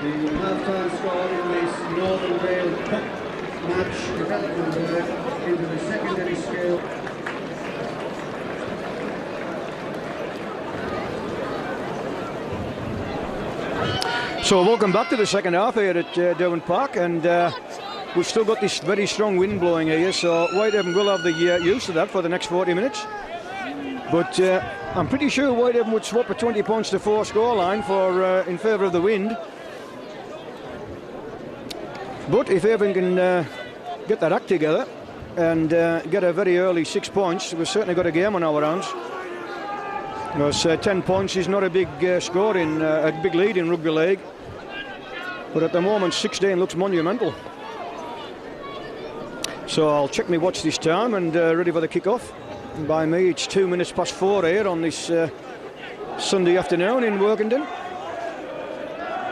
The half-time score in this Northern Vale Cup match development into the secondary scale. So welcome back to the second half here at Derwent Park, and we've still got this very strong wind blowing here, so Whitehaven will have the use of that for the next 40 minutes. But I'm pretty sure Whitehaven would swap a 20 points to 4 scoreline for in favour of the wind. But if Haven can get that act together and get a very early 6 points, we've certainly got a game on our hands. Because 10 points is not a big score in a big lead in rugby league, but at the moment 16 looks monumental. So I'll check my watch this time and ready for the kick-off. And by me it's 2 minutes past 4 here on this Sunday afternoon in Workington.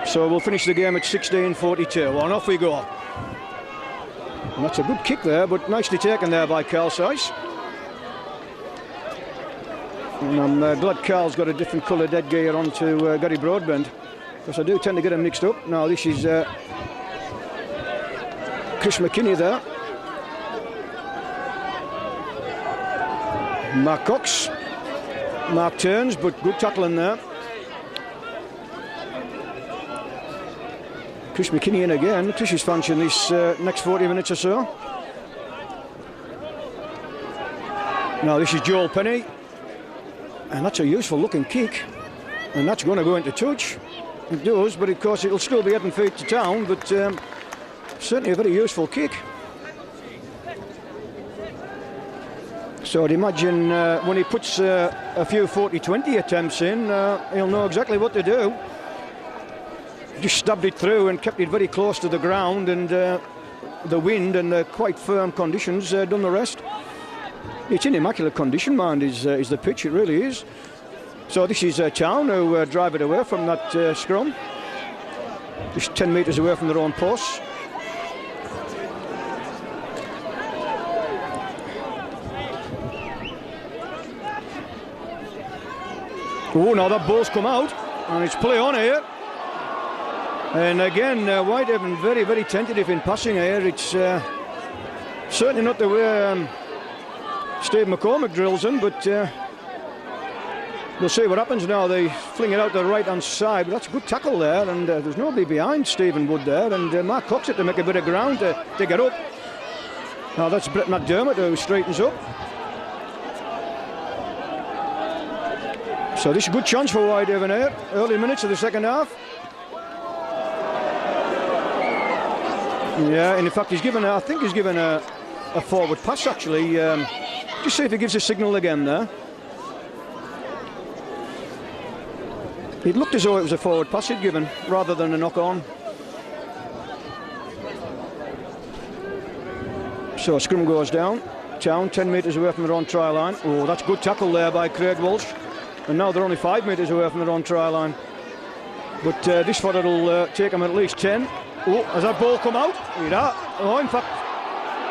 So we'll finish the game at 16:42, and off we go. And that's a good kick there, but nicely taken there by Carl Sykes. And I'm glad Carl's got a different coloured headgear on to Gary Broadbent, because I do tend to get them mixed up. Now this is Chris McKinney there. Mark Cox. Mark turns, but good tackling there. Chris McKinney in again. Chris is fancying this next 40 minutes or so. Now this is Joel Penny. And that's a useful looking kick, and that's going to go into touch. It does, but of course it'll still be heading feet to Town, but certainly a very useful kick. So I'd imagine when he puts a few 40-20 attempts in, he'll know exactly what to do. Just stabbed it through and kept it very close to the ground, and the wind and the quite firm conditions done the rest. It's in immaculate condition, mind, is the pitch, it really is. So this is Town who drive it away from that scrum. Just 10 metres away from their own posts. Oh, now that ball's come out, and it's play on here. And again, Whitehaven very, very tentative in passing here. It's certainly not the way Steve McCormick drills them, but we'll see what happens now. They fling it out the right-hand side, but that's a good tackle there, and there's nobody behind Stephen Wood there, and Mark Cox had to make a bit of ground to get up. Now that's Brett McDermott who straightens up. So this is a good chance for Whitehaven here, early minutes of the second half. Yeah, and in fact he's given, I think he's given a a forward pass actually. Just see if he gives a signal again there. It looked as though it was a forward pass he'd given rather than a knock on. So scrum goes down. Town 10 metres away from their own try line. Oh, that's good tackle there by Craig Walsh. And now they're only 5 metres away from their own try line. But this fella will take them at least 10. Oh, has that ball come out? Yeah. Oh, in fact,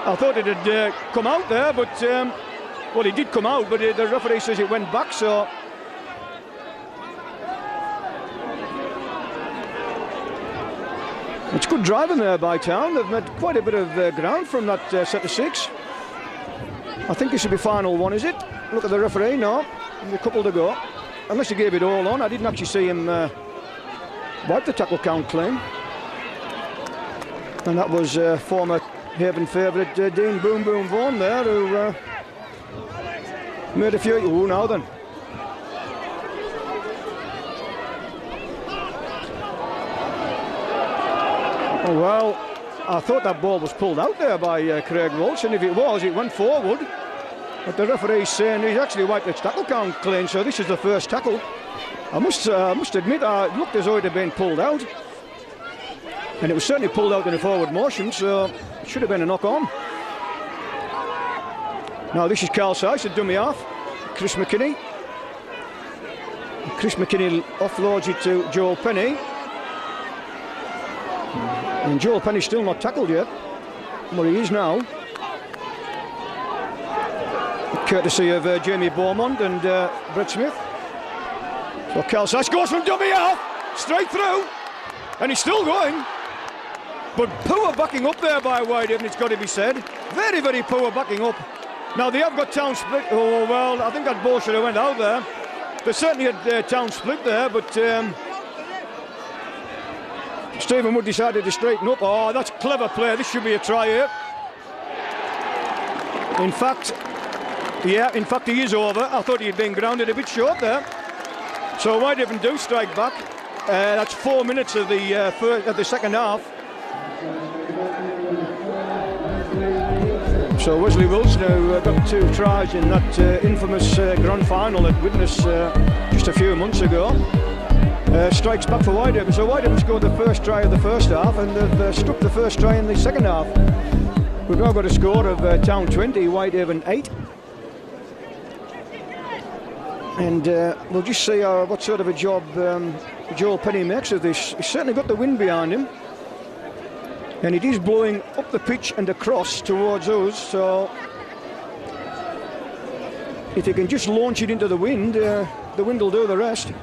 I thought it had come out there, but well, it did come out, but the referee says it went back, so. It's good driving there by Town. They've made quite a bit of ground from that set of 6. I think this will be final one, is it? Look at the referee, no. There's a couple to go. Unless he gave it all on. I didn't actually see him wipe the tackle count clean. And that was former Haven favourite Dean Boom Boom Vaughan there, who made a few. Oh, now then. Oh, well, I thought that ball was pulled out there by Craig Walsh, and if it was, it went forward. But the referee's saying he's actually wiped its tackle count clean, so this is the first tackle. I must admit, it looked as though it had been pulled out. And it was certainly pulled out in a forward motion, so it should have been a knock on. Now this is Carl Sice, a dummy half. Chris McKinney. Chris McKinney offloads it to Joel Penny. And Joel Penny's still not tackled yet. Well, he is now. Courtesy of Jamie Beaumont and Brett Smith. So Carl Sice goes from dummy half, straight through. And he's still going. But poor backing up there by Whitehaven, it's got to be said. Very, very poor backing up. Now they have got Town split. Oh, well, I think that ball should have went out there. They certainly had Town split there, but Stephen Wood decided to straighten up. Oh, that's clever play. This should be a try here. In fact, he is over. I thought he had been grounded a bit short there. So Whitehaven do strike back. That's 4 minutes of the second half. So Wesley Wilson, who got 2 tries in that infamous grand final at Widnes just a few months ago, strikes back for Whitehaven. So Whitehaven scored the first try of the first half, and they've struck the first try in the second half. We've now got a score of Town 20, Whitehaven 8. And we'll just see what sort of a job Joel Penny makes of this. He's certainly got the wind behind him. And it is blowing up the pitch and across towards us, so if you can just launch it into the wind will do the rest.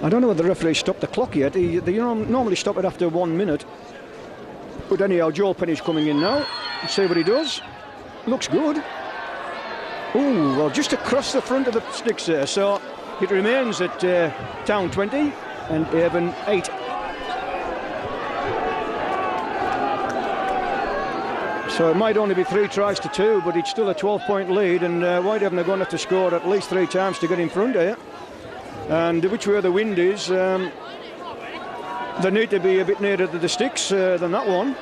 I don't know whether the referee stopped the clock yet. They normally stop it after 1 minute. But anyhow, Joel Penny's coming in now. Let's see what he does. Looks good. Oh, well, just across the front of the sticks there. So it remains at Town 20 and Haven 8. So it might only be 3 tries to 2, but it's still a 12-point lead, and Whitehaven are going to have to score at least 3 times to get in front here. And which way the wind is, they need to be a bit nearer to the sticks than that one.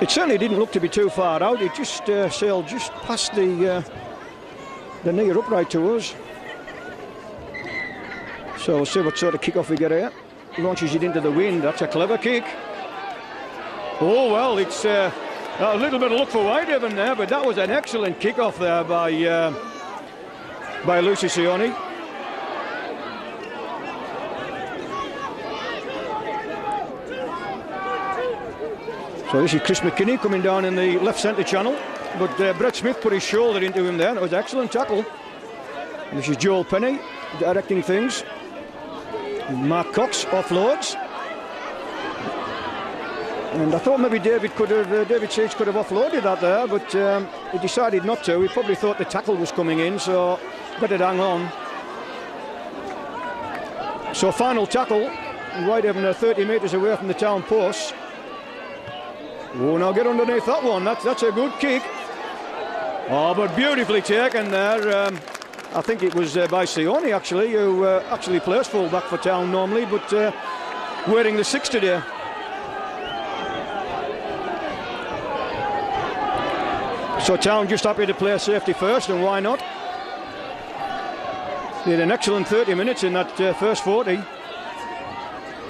It certainly didn't look to be too far out. It just sailed just past the near upright to us. So we'll see what sort of kick-off we get here. Launches it into the wind. That's a clever kick. Oh, well, it's a little bit of luck for Whitehaven there, but that was an excellent kick-off there by Lucy Sione. So this is Chris McKinney coming down in the left centre channel, but Brett Smith put his shoulder into him there. That was an excellent tackle. And this is Joel Penny directing things. Mark Cox offloads. And I thought maybe David Seeds could have offloaded that there, but he decided not to. He probably thought the tackle was coming in, so better hang on. So final tackle. Whitehaven are 30 metres away from the Town post. Oh, now get underneath that one. That's a good kick. Oh, but beautifully taken there. I think it was by Sione actually, who actually plays full-back for Town normally, but wearing the 6 today. So Town just happy to play safety first, and why not? They had an excellent 30 minutes in that first 40.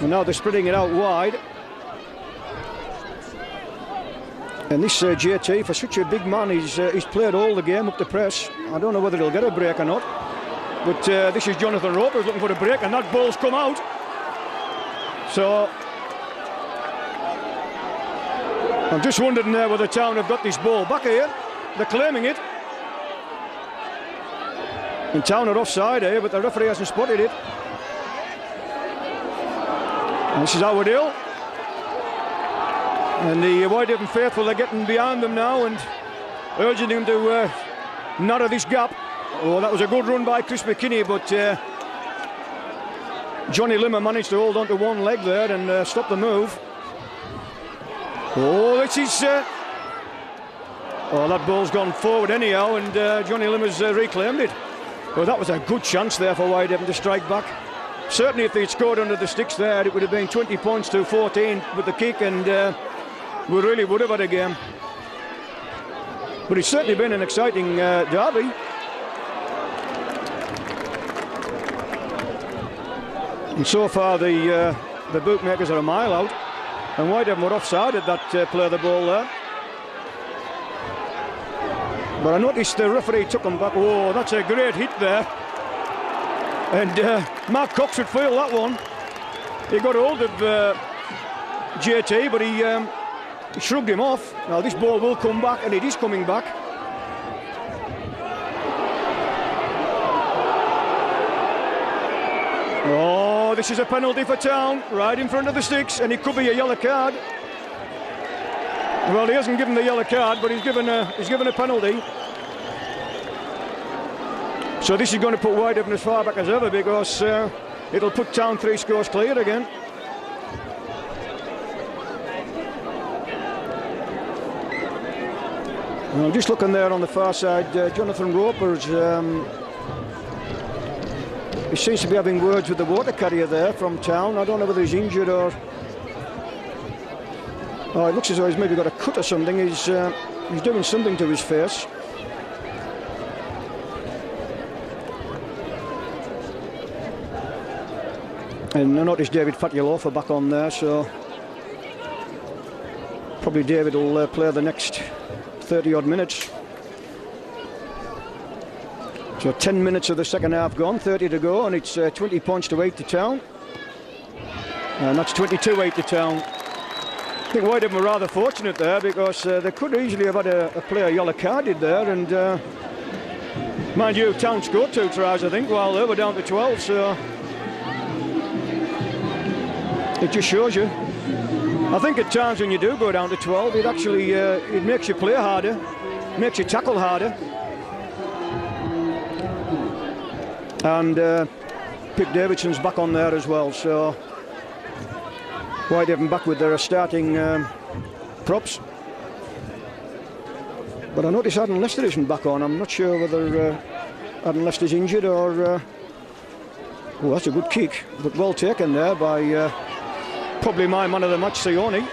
And now they're spreading it out wide. And this JT, for such a big man, he's played all the game up the press. I don't know whether he'll get a break or not. But this is Jonathan Roper looking for a break, and that ball's come out. So I'm just wondering whether Town have got this ball back here. They're claiming it. And Town are offside here, but the referee hasn't spotted it. And this is Howard Hill. And the Whitehaven faithful are getting behind them now and urging him to narrow this gap. Oh, that was a good run by Chris McKinney, but Johnny Limmer managed to hold on to one leg there and stop the move. Oh, this is... oh, that ball's gone forward anyhow, and Johnny Limmer's reclaimed it. Well, that was a good chance there for Whitehaven to strike back. Certainly if they'd scored under the sticks there, it would have been 20 points to 14 with the kick, and we really would have had a game. But it's certainly been an exciting derby. And so far the bookmakers are a mile out, and Whitehaven were offside at that play of the ball there. But I noticed the referee took him back. Oh, that's a great hit there. And Mark Cox would feel that one. He got hold of JT, but he shrugged him off. Now this ball will come back, and it is coming back. Oh, this is a penalty for Town, right in front of the sticks, and it could be a yellow card. Well, he hasn't given the yellow card, but he's given a penalty. So this is going to put Whitehaven as far back as ever, because it'll put Town 3 scores clear again. Well, just looking there on the far side, Jonathan Roper's... he seems to be having words with the water carrier there from Town. I don't know whether he's injured or... Oh, it looks as though he's maybe got a cut or something. He's doing something to his face. And I noticed David Fatialofa back on there, so probably David will play the next 30-odd minutes. So 10 minutes of the second half gone, 30 to go, and it's 20 points to 8 to Town. And that's 22-8 to Town. I think Whitehaven were rather fortunate there, because they could easily have had a player yellow carded there, and mind you, Town scored 2 tries, I think, while they were down to 12, so it just shows you. I think at times when you do go down to 12, it actually it makes you play harder, makes you tackle harder. And Pip Davidson's back on there as well, so Whitehaven back with their starting props. But I notice Adam Lester isn't back on. I'm not sure whether Adam Lester's injured or... oh, that's a good kick, but well taken there by probably my man of the match, Sione.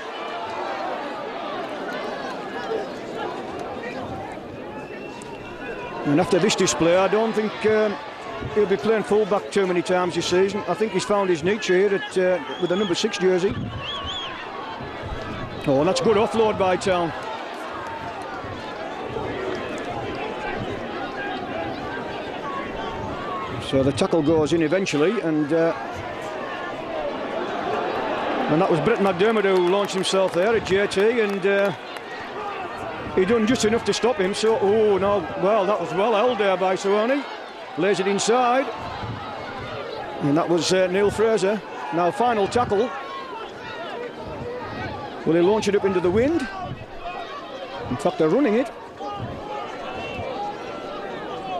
And after this display, I don't think he'll be playing full-back too many times this season. I think he's found his niche here with the number 6 jersey. Oh, and that's good offload by Town. So the tackle goes in eventually, and that was Brett McDermott who launched himself there at JT, and he done just enough to stop him. So, oh no, well, that was well held there by Sione. Lays it inside, and that was Neil Fraser. Now final tackle. Will he launch it up into the wind? In fact, they're running it.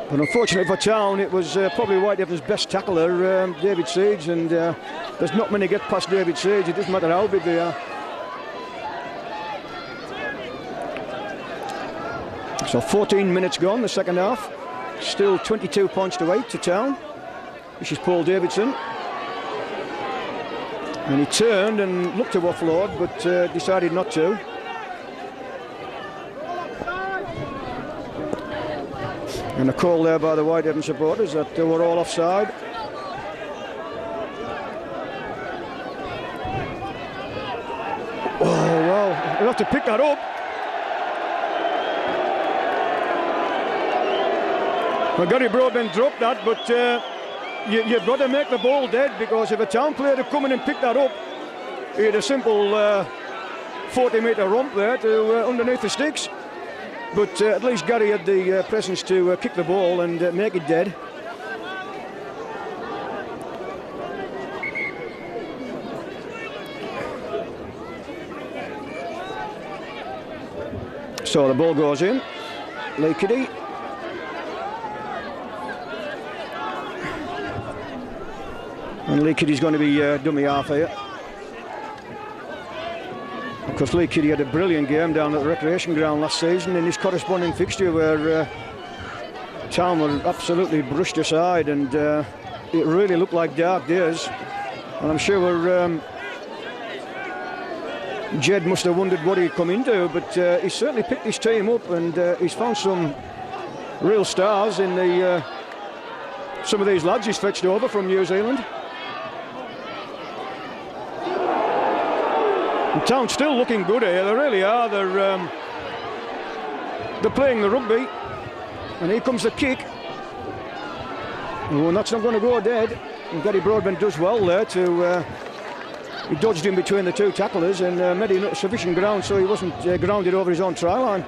But unfortunately for Town, it was probably Whitehaven's best tackler, David Sage, and there's not many get past David Sage. It doesn't matter how big they are. So 14 minutes gone, the second half. Still 22 points to 8 to Town. This is Paul Davidson. And he turned and looked to offload, but decided not to. And a call there by the Whitehaven supporters that they were all offside. Oh, well, we'll have to pick that up. Well, Gary Broadbent dropped that, but you've got to make the ball dead, because if a Town player had come in and picked that up, he had a simple 40-metre romp there to underneath the sticks. But at least Gary had the presence to kick the ball and make it dead. So the ball goes in. Lee Kiddy. And Lee Kiddy's going to be dummy half here. Because Lee Kiddy had a brilliant game down at the recreation ground last season in his corresponding fixture, where Town were absolutely brushed aside, and it really looked like dark days. And I'm sure Jed must have wondered what he'd come into, but he certainly picked his team up, and he's found some real stars in some of these lads he's fetched over from New Zealand. And Town still looking good here, they really are. They're playing the rugby, and here comes the kick. Oh, and that's not going to go dead. And Gary Broadbent does well there to... he dodged in between the two tacklers and made enough sufficient ground so he wasn't grounded over his own try line.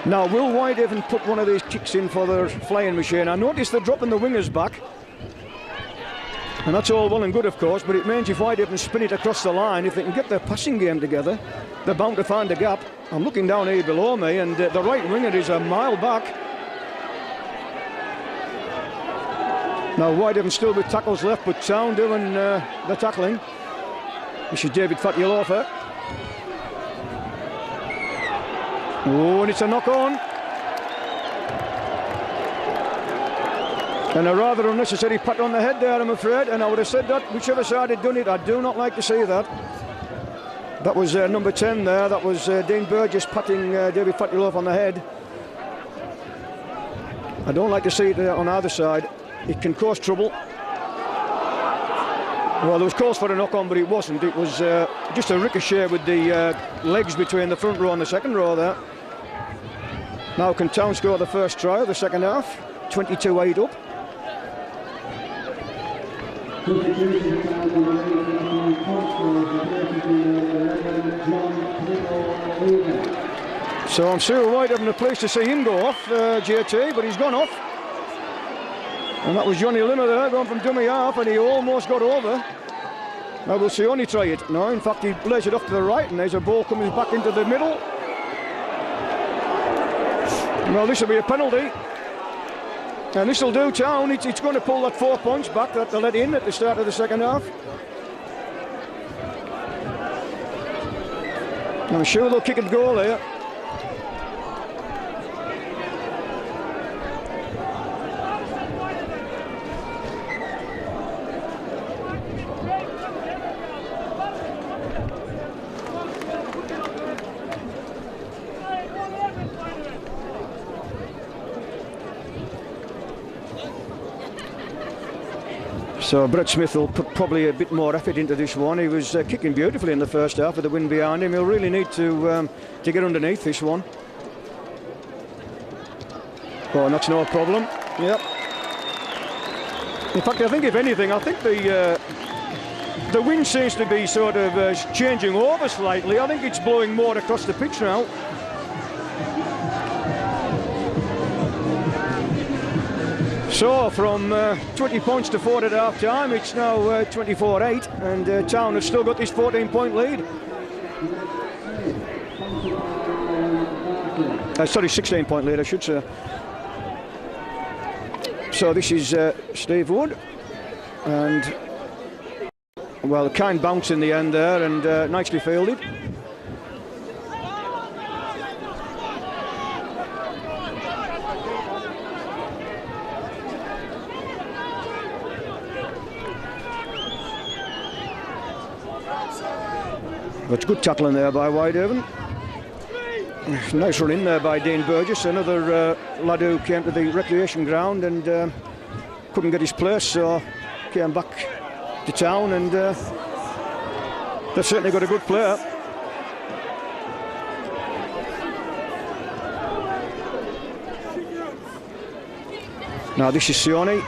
Now, will Whitehaven put one of these kicks in for their flying machine? I noticed they're dropping the wingers back. And that's all well and good, of course, but it means if Whitehaven spin it across the line, if they can get their passing game together, they're bound to find a gap. I'm looking down here below me, and the right winger is a mile back. Now, Whitehaven still with tackles left, but Town doing the tackling. This is David Fatialofa. Oh, and it's a knock-on. And a rather unnecessary pat on the head there, I'm afraid, and I would have said that whichever side had done it. I do not like to see that. That was number 10 there. That was Dean Burgess patting David Fatialofa on the head. I don't like to see it on either side. It can cause trouble. Well, there was calls for a knock-on, but it wasn't. It was just a ricochet with the legs between the front row and the second row there. Now can Town score the first try of the second half? 22-8 up. So I'm sure Whitehaven are pleased to see him go off, JT, but he's gone off. And that was Johnny Limmer there, going from dummy half, and he almost got over. Now we'll see only try it. No, in fact, he plays it off to the right, and there's a ball coming back into the middle. Well, this will be a penalty. And this will do Town. It's going to pull that 4 points back that they let in at the start of the second half. I'm sure they'll kick a goal here. So Brett Smith will put probably a bit more effort into this one. He was kicking beautifully in the first half with the wind behind him. He'll really need to get underneath this one. Oh, and that's no problem. Yep. In fact, I think if anything, I think the wind seems to be sort of changing over slightly. I think it's blowing more across the pitch now. So from 20 points to 4 at half time, it's now 24-8, and Town have still got this 14-point lead. Sorry, 16-point lead, I should say. So this is Steve Wood, and well, a kind bounce in the end there, and nicely fielded. But good tackling there by Whitehaven. Nice run in there by Dean Burgess, another lad who came to the recreation ground and couldn't get his place, so came back to town, and they've certainly got a good player. Now this is Sione.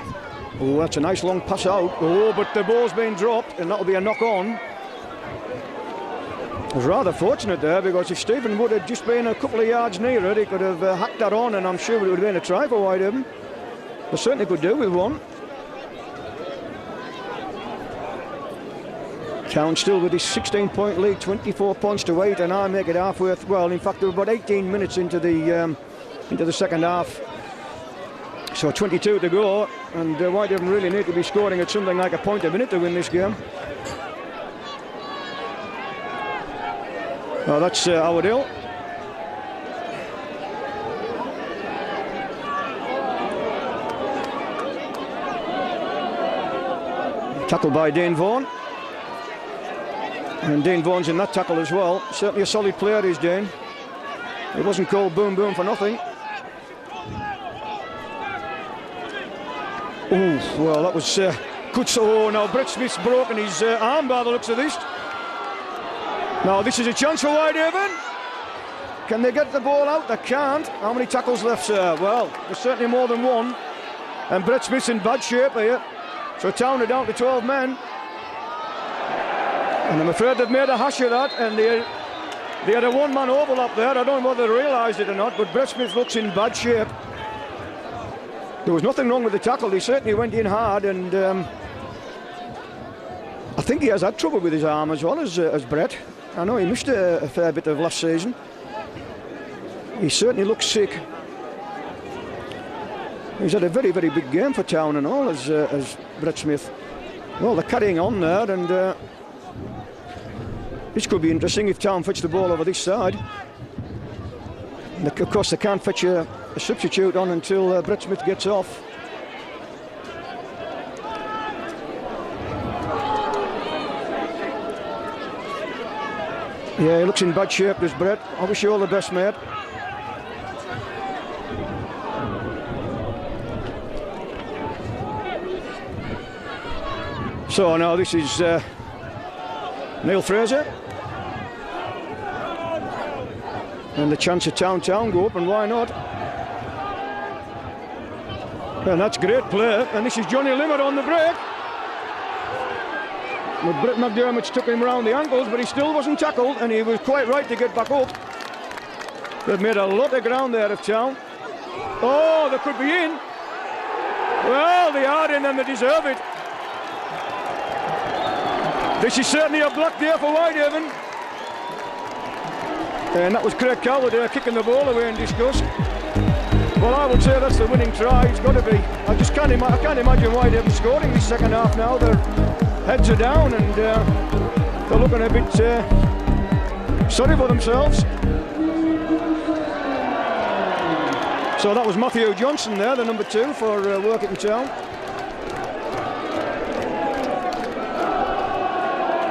Oh, that's a nice long pass out. Oh, but the ball's been dropped, and that'll be a knock on. It was rather fortunate there, because if Stephen Wood had just been a couple of yards nearer, he could have hacked that on, and I'm sure it would have been a try for Whitehaven. They certainly could do with one. Town still with his 16-point lead, 24 points to 8, and I make it halfway. Well, in fact, we're about 18 minutes into the second half. So 22 to go, and Whitehaven really need to be scoring at something like a point a minute to win this game. Oh, that's Howard Hill. Tackled by Dane Vaughan. And Dane Vaughan's in that tackle as well. Certainly a solid player is Dane. He wasn't called boom boom for nothing. Oh, well, that was good. Oh, now Brett Smith's broken his arm by the looks of this. Now this is a chance for Whitehaven. Can they get the ball out? They can't. How many tackles left, sir? Well, there's certainly more than one. And Brett Smith's in bad shape here. So Town are down to 12 men. And I'm afraid they've made a hash of that. And they had a one-man overlap there. I don't know whether they realised it or not, but Brett Smith looks in bad shape. There was nothing wrong with the tackle. He certainly went in hard, and I think he has had trouble with his arm as well as Brett. I know he missed a fair bit of last season. He certainly looks sick. He's had a very, very big game for Town and all, as Brett Smith. Well, they're carrying on there, and this could be interesting if Town fetch the ball over this side. And of course, they can't fetch a substitute on until Brett Smith gets off. Yeah, he looks in bad shape, does Brett. I wish you all the best, mate. So now this is Neil Fraser. And the chance of Town go up, and why not? And that's great play. And this is Johnny Limmer on the break. But Brett McDermott took him around the ankles, but he still wasn't tackled, and he was quite right to get back up. They've made a lot of ground there of Town. Oh, they could be in. Well, they are in, and they deserve it. This is certainly a black day for Whitehaven. And that was Craig Coward kicking the ball away in disgust. Well, I would say that's the winning try. It's got to be. I can't imagine Whitehaven scoring this second half now. Their heads are down, and they're looking a bit sorry for themselves. So that was Matthew Johnson there, the number 2 for Workington Town.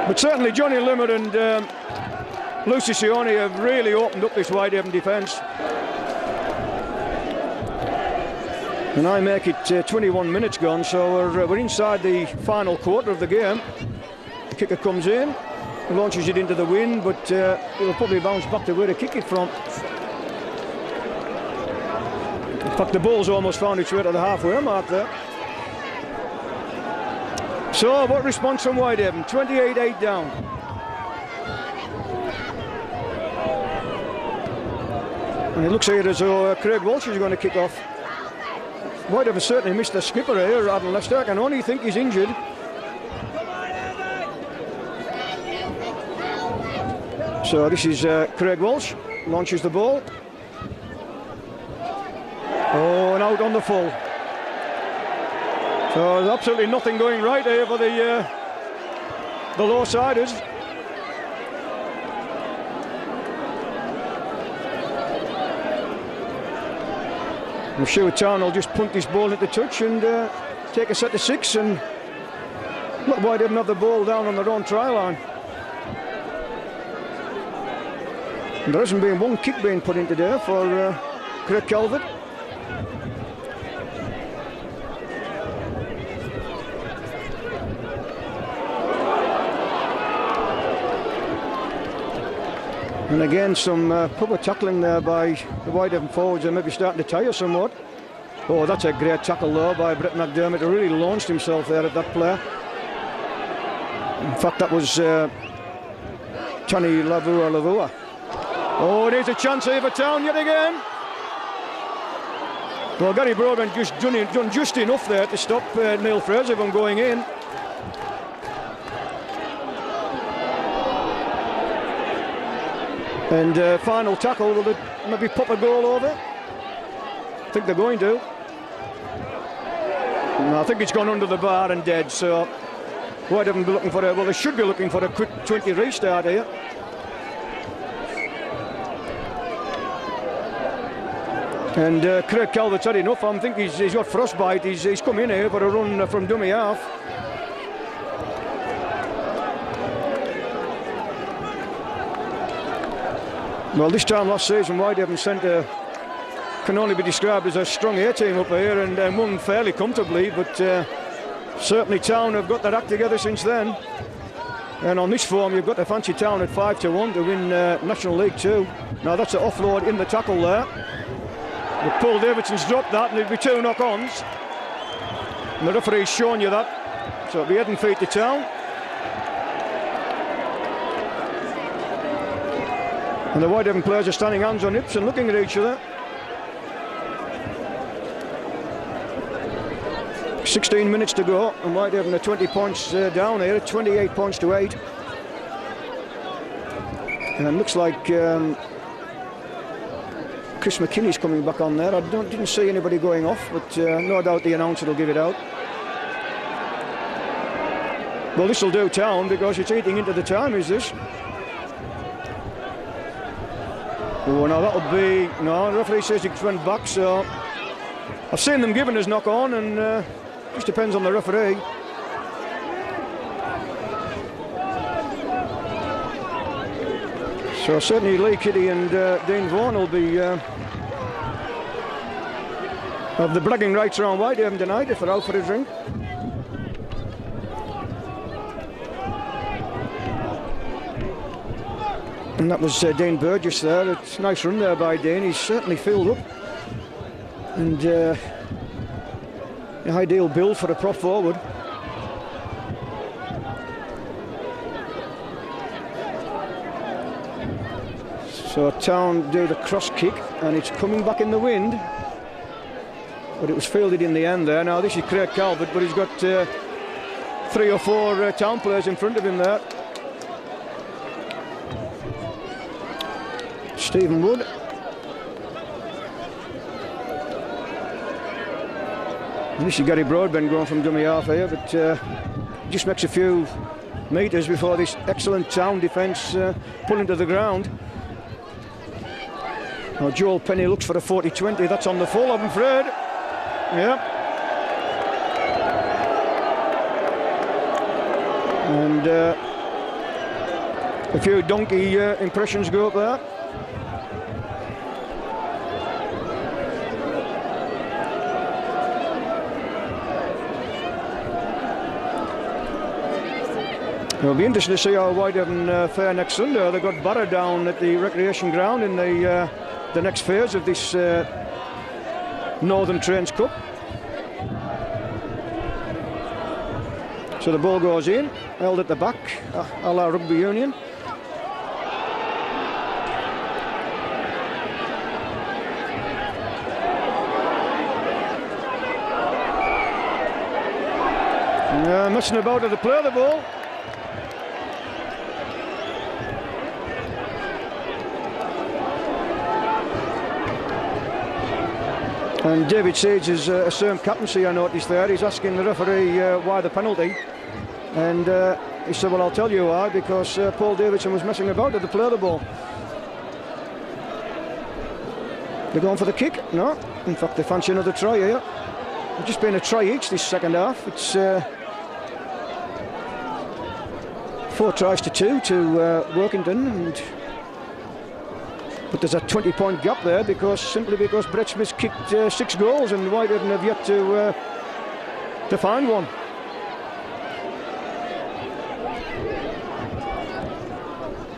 But certainly Johnny Limmer and Lucy Sione have really opened up this Whitehaven defence. And I make it 21 minutes gone, so we're inside the final quarter of the game. The kicker comes in, launches it into the wind, but it'll probably bounce back to where to kick it from. In fact, the ball's almost found its way to the halfway mark there. So, what response from Whitehaven? 28-8 down. And it looks here as though Craig Walsh is going to kick off. Whitehaven certainly missed the skipper here, Adam Lester. I can only think he's injured. So this is Craig Walsh, launches the ball. Oh, and out on the full. So there's absolutely nothing going right here for the low-siders. I'm sure Town will just punt this ball into touch and take a set of 6 and let Whitehaven have the ball down on their own try line. There hasn't been one kick being put into there for Craig Calvert. And again, some proper tackling there by the Whitehaven forwards. They're maybe starting to tire somewhat. Oh, that's a great tackle though by Brett McDermott. He really launched himself there at that player. In fact, that was Tani Lavua. Oh, there's a chance here for Town yet again. Well, Gary Broadbent just done just enough there to stop Neil Fraser from going in. And final tackle, will it maybe pop a goal over? I think they're going to. No, I think it's gone under the bar and dead, so Whitehaven be looking for a, well, they should be looking for a quick 20 restart here. And Craig Calvert's had enough. I think he's got frostbite. He's come in here for a run from dummy half. Well, this time last season, Whitehaven Centre can only be described as a strong A team up here, and won fairly comfortably, but certainly Town have got their act together since then. And on this form, you've got to fancy Town at 5-1 to win National League 2. Now that's an offload in the tackle there. But Paul Davidson's dropped that, and it'll be 2 knock-ons. And the referee's shown you that, so it'll be head and feet to Town. And the Whitehaven players are standing hands on hips and looking at each other. 16 minutes to go, and Whitehaven are 20 points down here, 28 points to 8. And it looks like Chris McKinney's coming back on there. I didn't see anybody going off, but no doubt the announcer will give it out. Well, this will do Town because it's eating into the time, is this? Oh, no, that'll be... No, the referee says it went back, so... I've seen them given as knock-on, and just depends on the referee. So certainly Lee Kitty and Dean Vaughan will be have the bragging rights around Whitehaven tonight if they're out for a drink. And that was Dean Burgess there. It's a nice run there by Dean. He's certainly filled up. And the ideal build for a prop forward. So Town do the cross kick, and it's coming back in the wind. But it was fielded in the end there. Now this is Craig Calvert, but he's got 3 or 4 Town players in front of him there. Stephen Wood. And this is Gary Broadbent going from dummy half here, but just makes a few metres before this excellent Town defence pull into the ground. Now Joel Penny looks for a 40-20. That's on the full, I'm afraid. Yeah. And a few donkey impressions go up there. It'll be interesting to see how Whitehaven fare next Sunday. They've got Barra down at the recreation ground in the next phase of this Northern Trains Cup. So the ball goes in, held at the back, a la rugby union. Messing about at the play of the ball. And David Sage has assumed captaincy, I noticed there. He's asking the referee why the penalty. And he said, well, I'll tell you why, because Paul Davidson was messing about at the play of the ball. They're going for the kick? No. In fact, they fancy another try here. It's just been a try each this second half. It's 4 tries to 2 to Workington. And But there's a 20-point gap there simply because Brett Smith's kicked 6 goals and Whitehaven have yet to find one.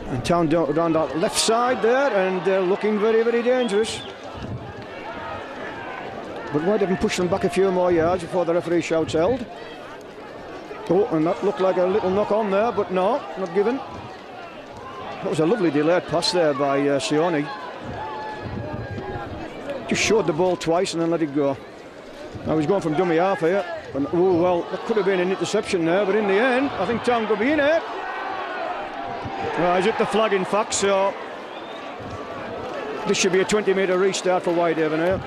And Town down that left side there, and they're looking very, very dangerous. But Whitehaven pushed them back a few more yards before the referee shouts held. Oh, and that looked like a little knock on there, but no, not given. That was a lovely delayed pass there by Sione. Just showed the ball twice and then let it go. Now he's going from dummy half here. And, oh, well, that could have been an interception there, but in the end, I think Town could be in it. Well, he's at the flag, in fact, so this should be a 20-metre restart for Whitehaven here.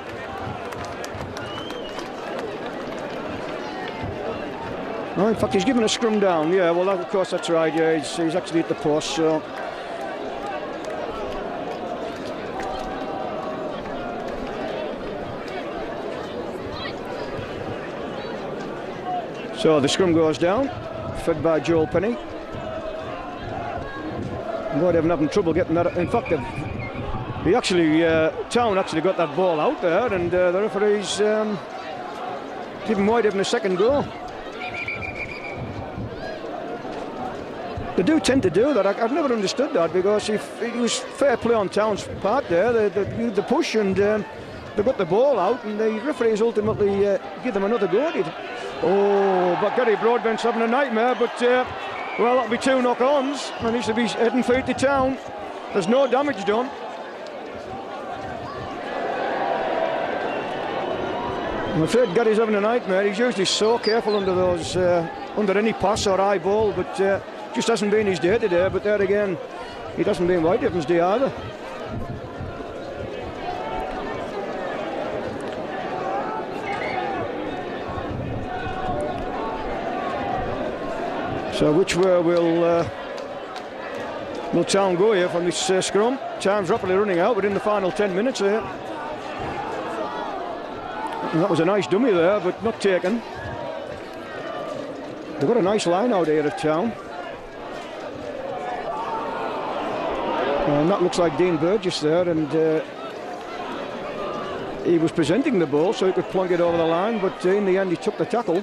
Oh, in fact, he's given a scrum down. Yeah, well, of course, that's right. Yeah, he's actually at the post, so. So the scrum goes down, fed by Joel Penny. Whitehaven having trouble getting that. In fact, Town actually got that ball out there, and the referees giving Whitehaven a second go. They do tend to do that. I've never understood that, because if it was fair play on Town's part there, the push and they got the ball out, and the referees ultimately give them another go at it. Oh, but Gary Broadbent's having a nightmare, but well, that'll be 2 knock-ons, and he should be heading feet to Town. There's no damage done. I'm afraid Gary's having a nightmare. He's usually so careful under those, under any pass or high ball, but just hasn't been his day today. But there again, it hasn't been Whitehaven's day either. So which way will Town go here from this scrum? Time's rapidly running out. We're in the final 10 minutes here. And that was a nice dummy there, but not taken. They've got a nice line out here of Town. And that looks like Dean Burgess there, and he was presenting the ball so he could plonk it over the line, but in the end he took the tackle.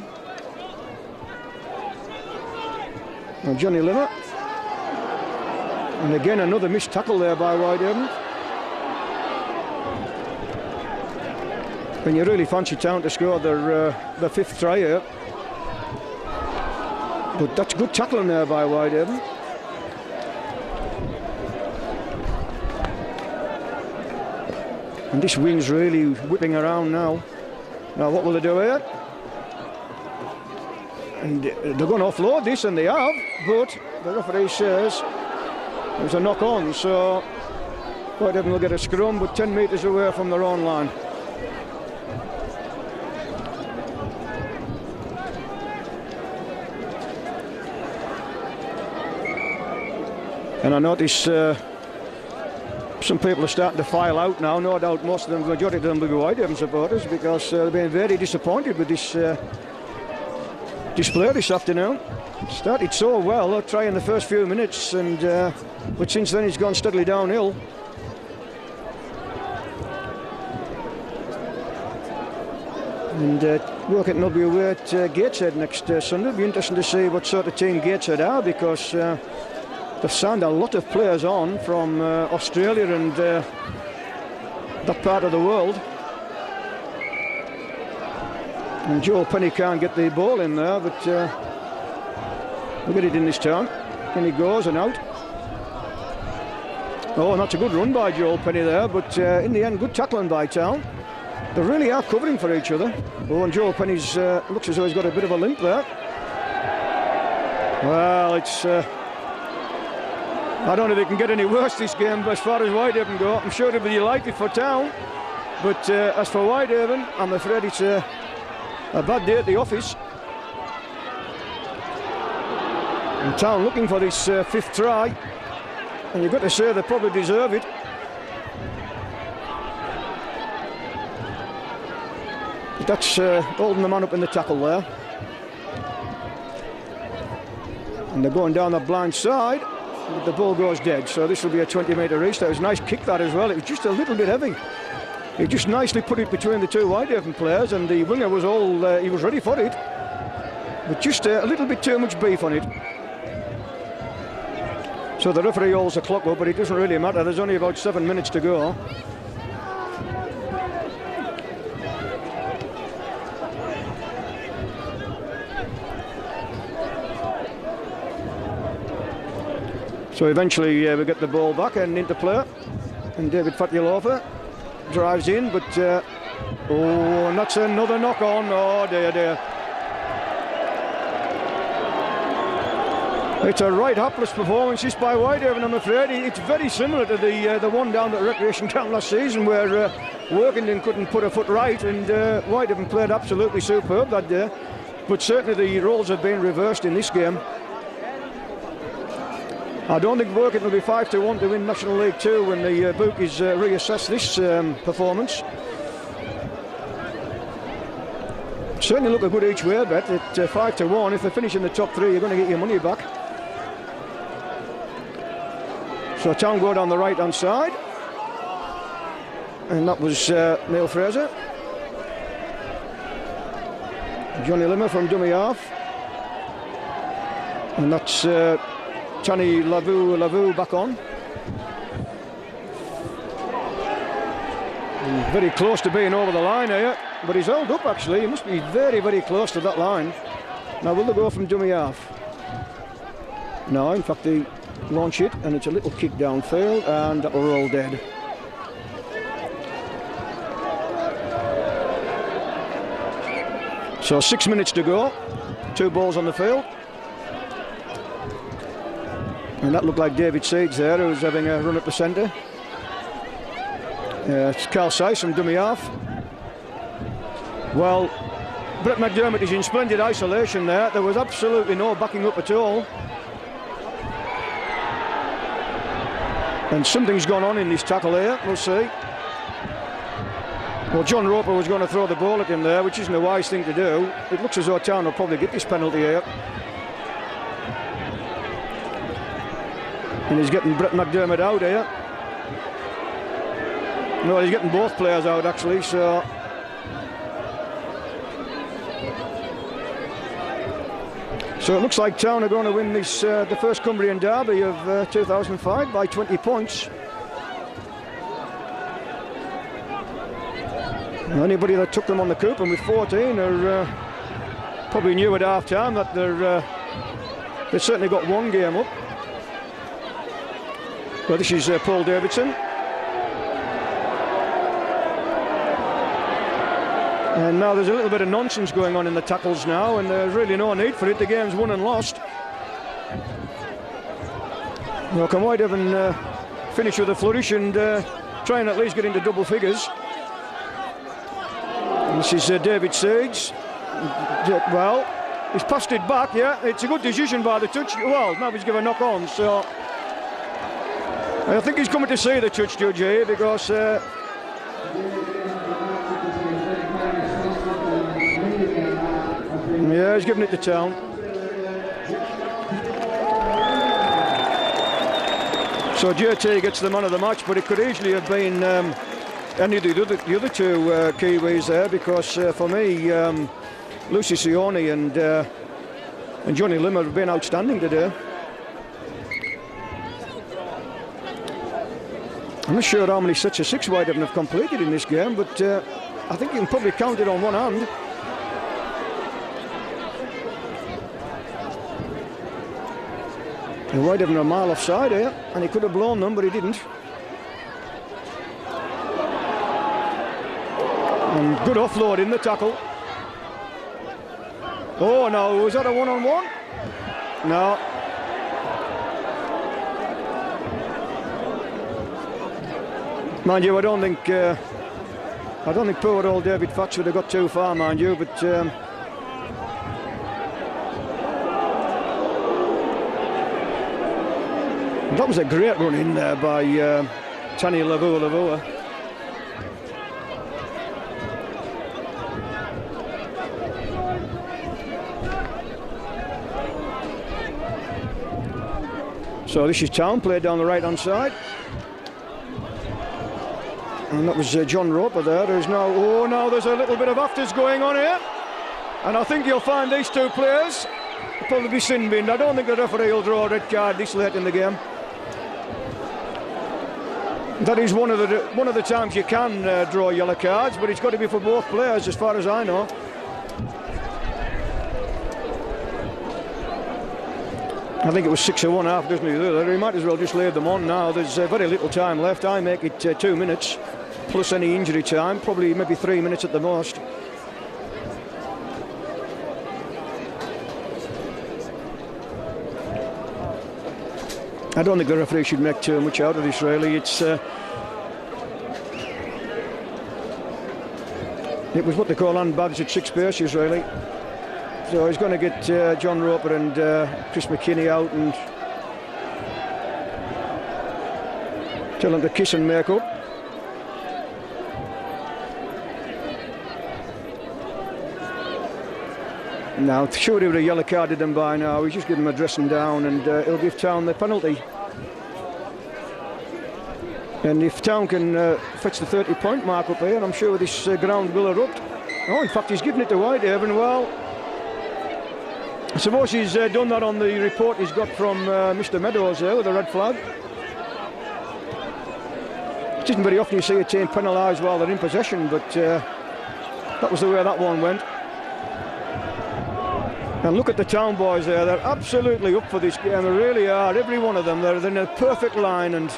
And Johnny Limmer. And again another missed tackle there by Whitehaven. And you really fancy Town to score their 5th try here. But that's good tackling there by Whitehaven. And this wind's really whipping around now. Now what will they do here? And they're going to offload this, and they have, but the referee says there's a knock-on, so Whitehaven will get a scrum, but 10 metres away from their own line. And I notice some people are starting to file out now. No doubt most of them, the majority of them will be Whitehaven supporters, because they've been very disappointed with this display this afternoon. Started so well, trying the first few minutes, and but since then it's gone steadily downhill. And Workington will be away at Gateshead next Sunday. It'll be interesting to see what sort of team Gateshead are, because they've signed a lot of players on from Australia and that part of the world. And Joel Penny can't get the ball in there, but we'll get it in this turn. And he goes and out. Oh, and that's a good run by Joel Penny there, but in the end, good tackling by Town. They really are covering for each other. Oh, and Joel Penny's looks as though he's got a bit of a limp there. Well, it's I don't know if it can get any worse this game as far as Whitehaven go. I'm sure it'll be delighted for Town, but as for Whitehaven, I'm afraid it's a bad day at the office. And Town looking for this 5th try, and you've got to say they probably deserve it. But that's holding the man up in the tackle there. And they're going down the blind side. the ball goes dead. So this will be a 20-metre restart. It was a nice kick that as well. It was just a little bit heavy. He just nicely put it between the two Whitehaven players, and the winger was all, he was ready for it. But just a little bit too much beef on it. So the referee holds the clock up, but it doesn't really matter. There's only about 7 minutes to go. So eventually we get the ball back and into play, and David Fatialofa drives in, but oh, and that's another knock on. Oh dear. It's a right hapless performance just by Whitehaven, I'm afraid. It's very similar to the one down at Recreation Town last season, where Workington couldn't put a foot right, and Whitehaven played absolutely superb that day. But certainly the roles have been reversed in this game. I don't think Workington will be 5-1 to win National League 2 when the bookies reassess this performance. Certainly look a good each way bet at 5-1. If they finish in the top 3, you're going to get your money back. So Town go down the right hand side, and that was Neil Fraser. Johnny Limmer from dummy half, and that's Chani Lavu back on. And very close to being over the line here, but he's held up actually. He must be very, very close to that line. Now will they go from dummy half? No, in fact they launch it, and it's a little kick downfield, and that will roll dead. So 6 minutes to go, 2 balls on the field. And that looked like David Seeds there, who was having a run up the centre. It's Carl Seiss from dummy half. Well, Brett McDermott is in splendid isolation there. There was absolutely no backing up at all. And something's gone on in this tackle here, we'll see. Well, John Roper was going to throw the ball at him there, which isn't a wise thing to do. It looks as though Town will probably get this penalty here. And he's getting Brett McDermott out here. No, he's getting both players out actually, so... So it looks like Town are going to win this, the first Cumbrian derby of 2005 by 20 points. Anybody that took them on the coupon with 14 are probably knew at half time that they've certainly got one game up. Well, this is Paul Davidson. And now there's a little bit of nonsense going on in the tackles now, and there's really no need for it. The game's won and lost. Well, can Whitehaven finish with a flourish and try and at least get into double figures? And this is David Seeds. Well, he's passed it back, yeah. It's a good decision by the touch. Well, now he's given a knock on, so... I think he's coming to see the touch judge here because... yeah, he's giving it to Town. So JT gets the man of the match, but it could easily have been any of the other two Kiwis there, because for me, Lucy Sione and Johnny Limmer have been outstanding today. I'm not sure how many sets of 6 Whitehaven have completed in this game, but I think you can probably count it on one hand. And Whitehaven are a mile offside here, and he could have blown them, but he didn't. And good offload in the tackle. Oh no, was that a one-on-one? No. Mind you, I don't think poor old David Fatch would have got too far, mind you, but that was a great run in there by Chani Lavua. So this is Town, played down the right-hand side. And that was John Roper there, who's now... Oh, now there's a little bit of afters going on here. And I think you'll find these two players will probably be sin-binned. I don't think the referee will draw a red card this late in the game. That is one of the times you can draw yellow cards, but it's got to be for both players, as far as I know. I think it was 6-1 half, doesn't he? He might as well just lay them on now. There's very little time left. I make it 2 minutes, plus any injury time, probably maybe 3 minutes at the most. I don't think the referee should make too much out of this, really. It was what they call handbags at 6 paces, really. So he's going to get John Roper and Chris McKinney out and tell them to kiss and make up. Now, surely would have yellow carded them by now. He's just giving them a dressing down, and he'll give Town the penalty. And if Town can fetch the 30-point mark up here, I'm sure this ground will erupt. Oh, in fact, he's given it to Whitehaven. Well, I suppose he's done that on the report he's got from Mr. Meadows there with a red flag. It isn't very often you see a team penalised while they're in possession, but that was the way that one went. And look at the Town boys there, they're absolutely up for this game, they really are, every one of them. They're in a perfect line and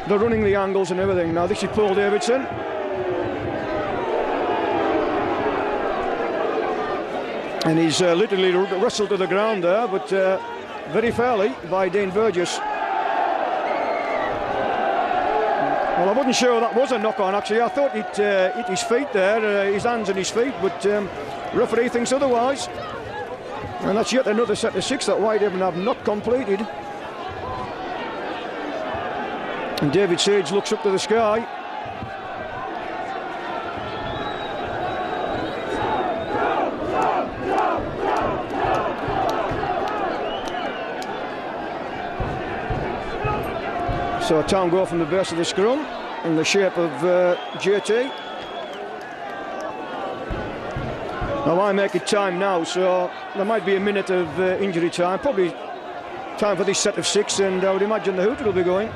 they're running the angles and everything. Now this is Paul Davidson. And he's literally wrestled to the ground there, but very fairly by Dean Burgess. Well, I wasn't sure that was a knock-on actually. I thought it hit his feet there, his hands and his feet, but referee thinks otherwise. And that's yet another set of 6 that Whitehaven have not completed. And David Sage looks up to the sky. So Town go from the base of the scrum in the shape of JT. Now I make it time now, so there might be a minute of injury time, probably time for this set of 6, and I would imagine the hooter will be going.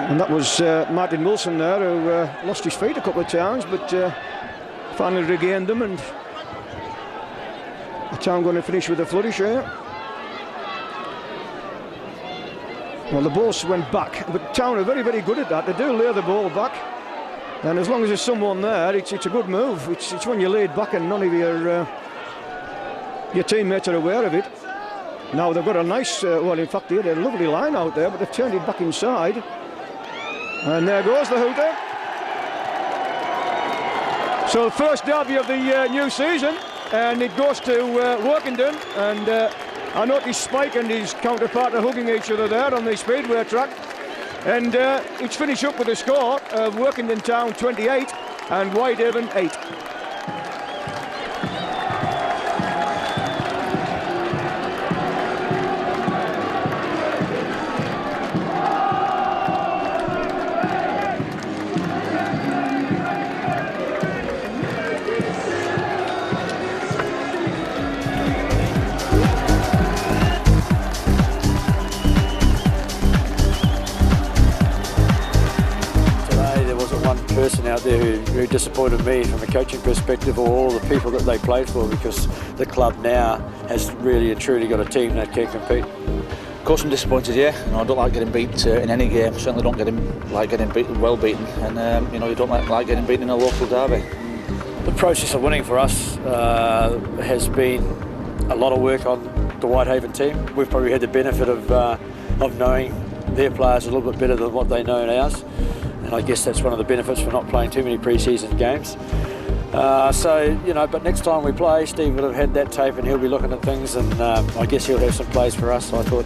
And that was Martin Wilson there, who lost his feet a couple of times, but finally regained them, and the Town going to finish with a flourish here. Well, the balls went back, but Town are very, very good at that. They do lay the ball back, and as long as there's someone there, it's a good move. It's when you lay it back and none of your teammates are aware of it. Now they've got a nice, well, in fact, they had a lovely line out there, but they've turned it back inside. And there goes the hooter. So the first derby of the new season, and it goes to Workington, and I noticed Spike and his counterpart are hugging each other there on the speedway track. And it's finished up with a score of Workington Town 28 and Whitehaven 8. Person out there who disappointed me from a coaching perspective, or all the people that they played for, because the club now has really and truly got a team that can compete. Of course I'm disappointed, yeah. I don't like getting beat in any game. Certainly don't like getting beaten, well beaten, and you don't like getting beaten in a local derby. The process of winning for us has been a lot of work on the Whitehaven team. We've probably had the benefit of knowing their players a little bit better than what they know ours. And I guess that's one of the benefits for not playing too many pre-season games. But next time we play, Steve will have had that tape and he'll be looking at things, and I guess he'll have some plays for us. So I thought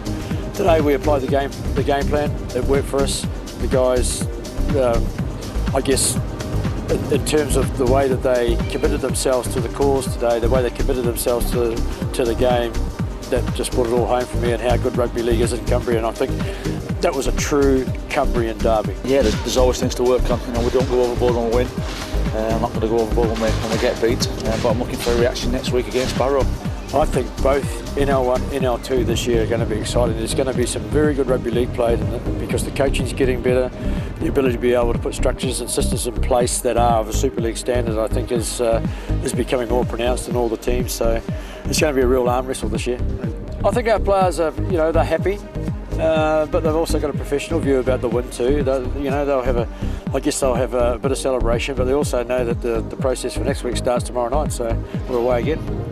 today we applied the game plan. It worked for us. The guys, I guess, in terms of the way that they committed themselves to the cause today, the way they committed themselves to the game, that just brought it all home for me, and how good rugby league is in Cumbria. And I think that was a true Cumbrian derby. Yeah, there's always things to work on. You know, we don't go overboard when we win. I'm not going to go overboard when we get beat, but I'm looking for a reaction next week against Barrow. I think both NL1, NL2 this year are going to be exciting. There's going to be some very good rugby league played because the coaching's getting better. The ability to be able to put structures and systems in place that are of a Super League standard, I think, is becoming more pronounced in all the teams. So it's going to be a real arm wrestle this year. I think our players are, they're happy, but they've also got a professional view about the win too. They'll have a bit of celebration, but they also know that the process for next week starts tomorrow night. So we're away again.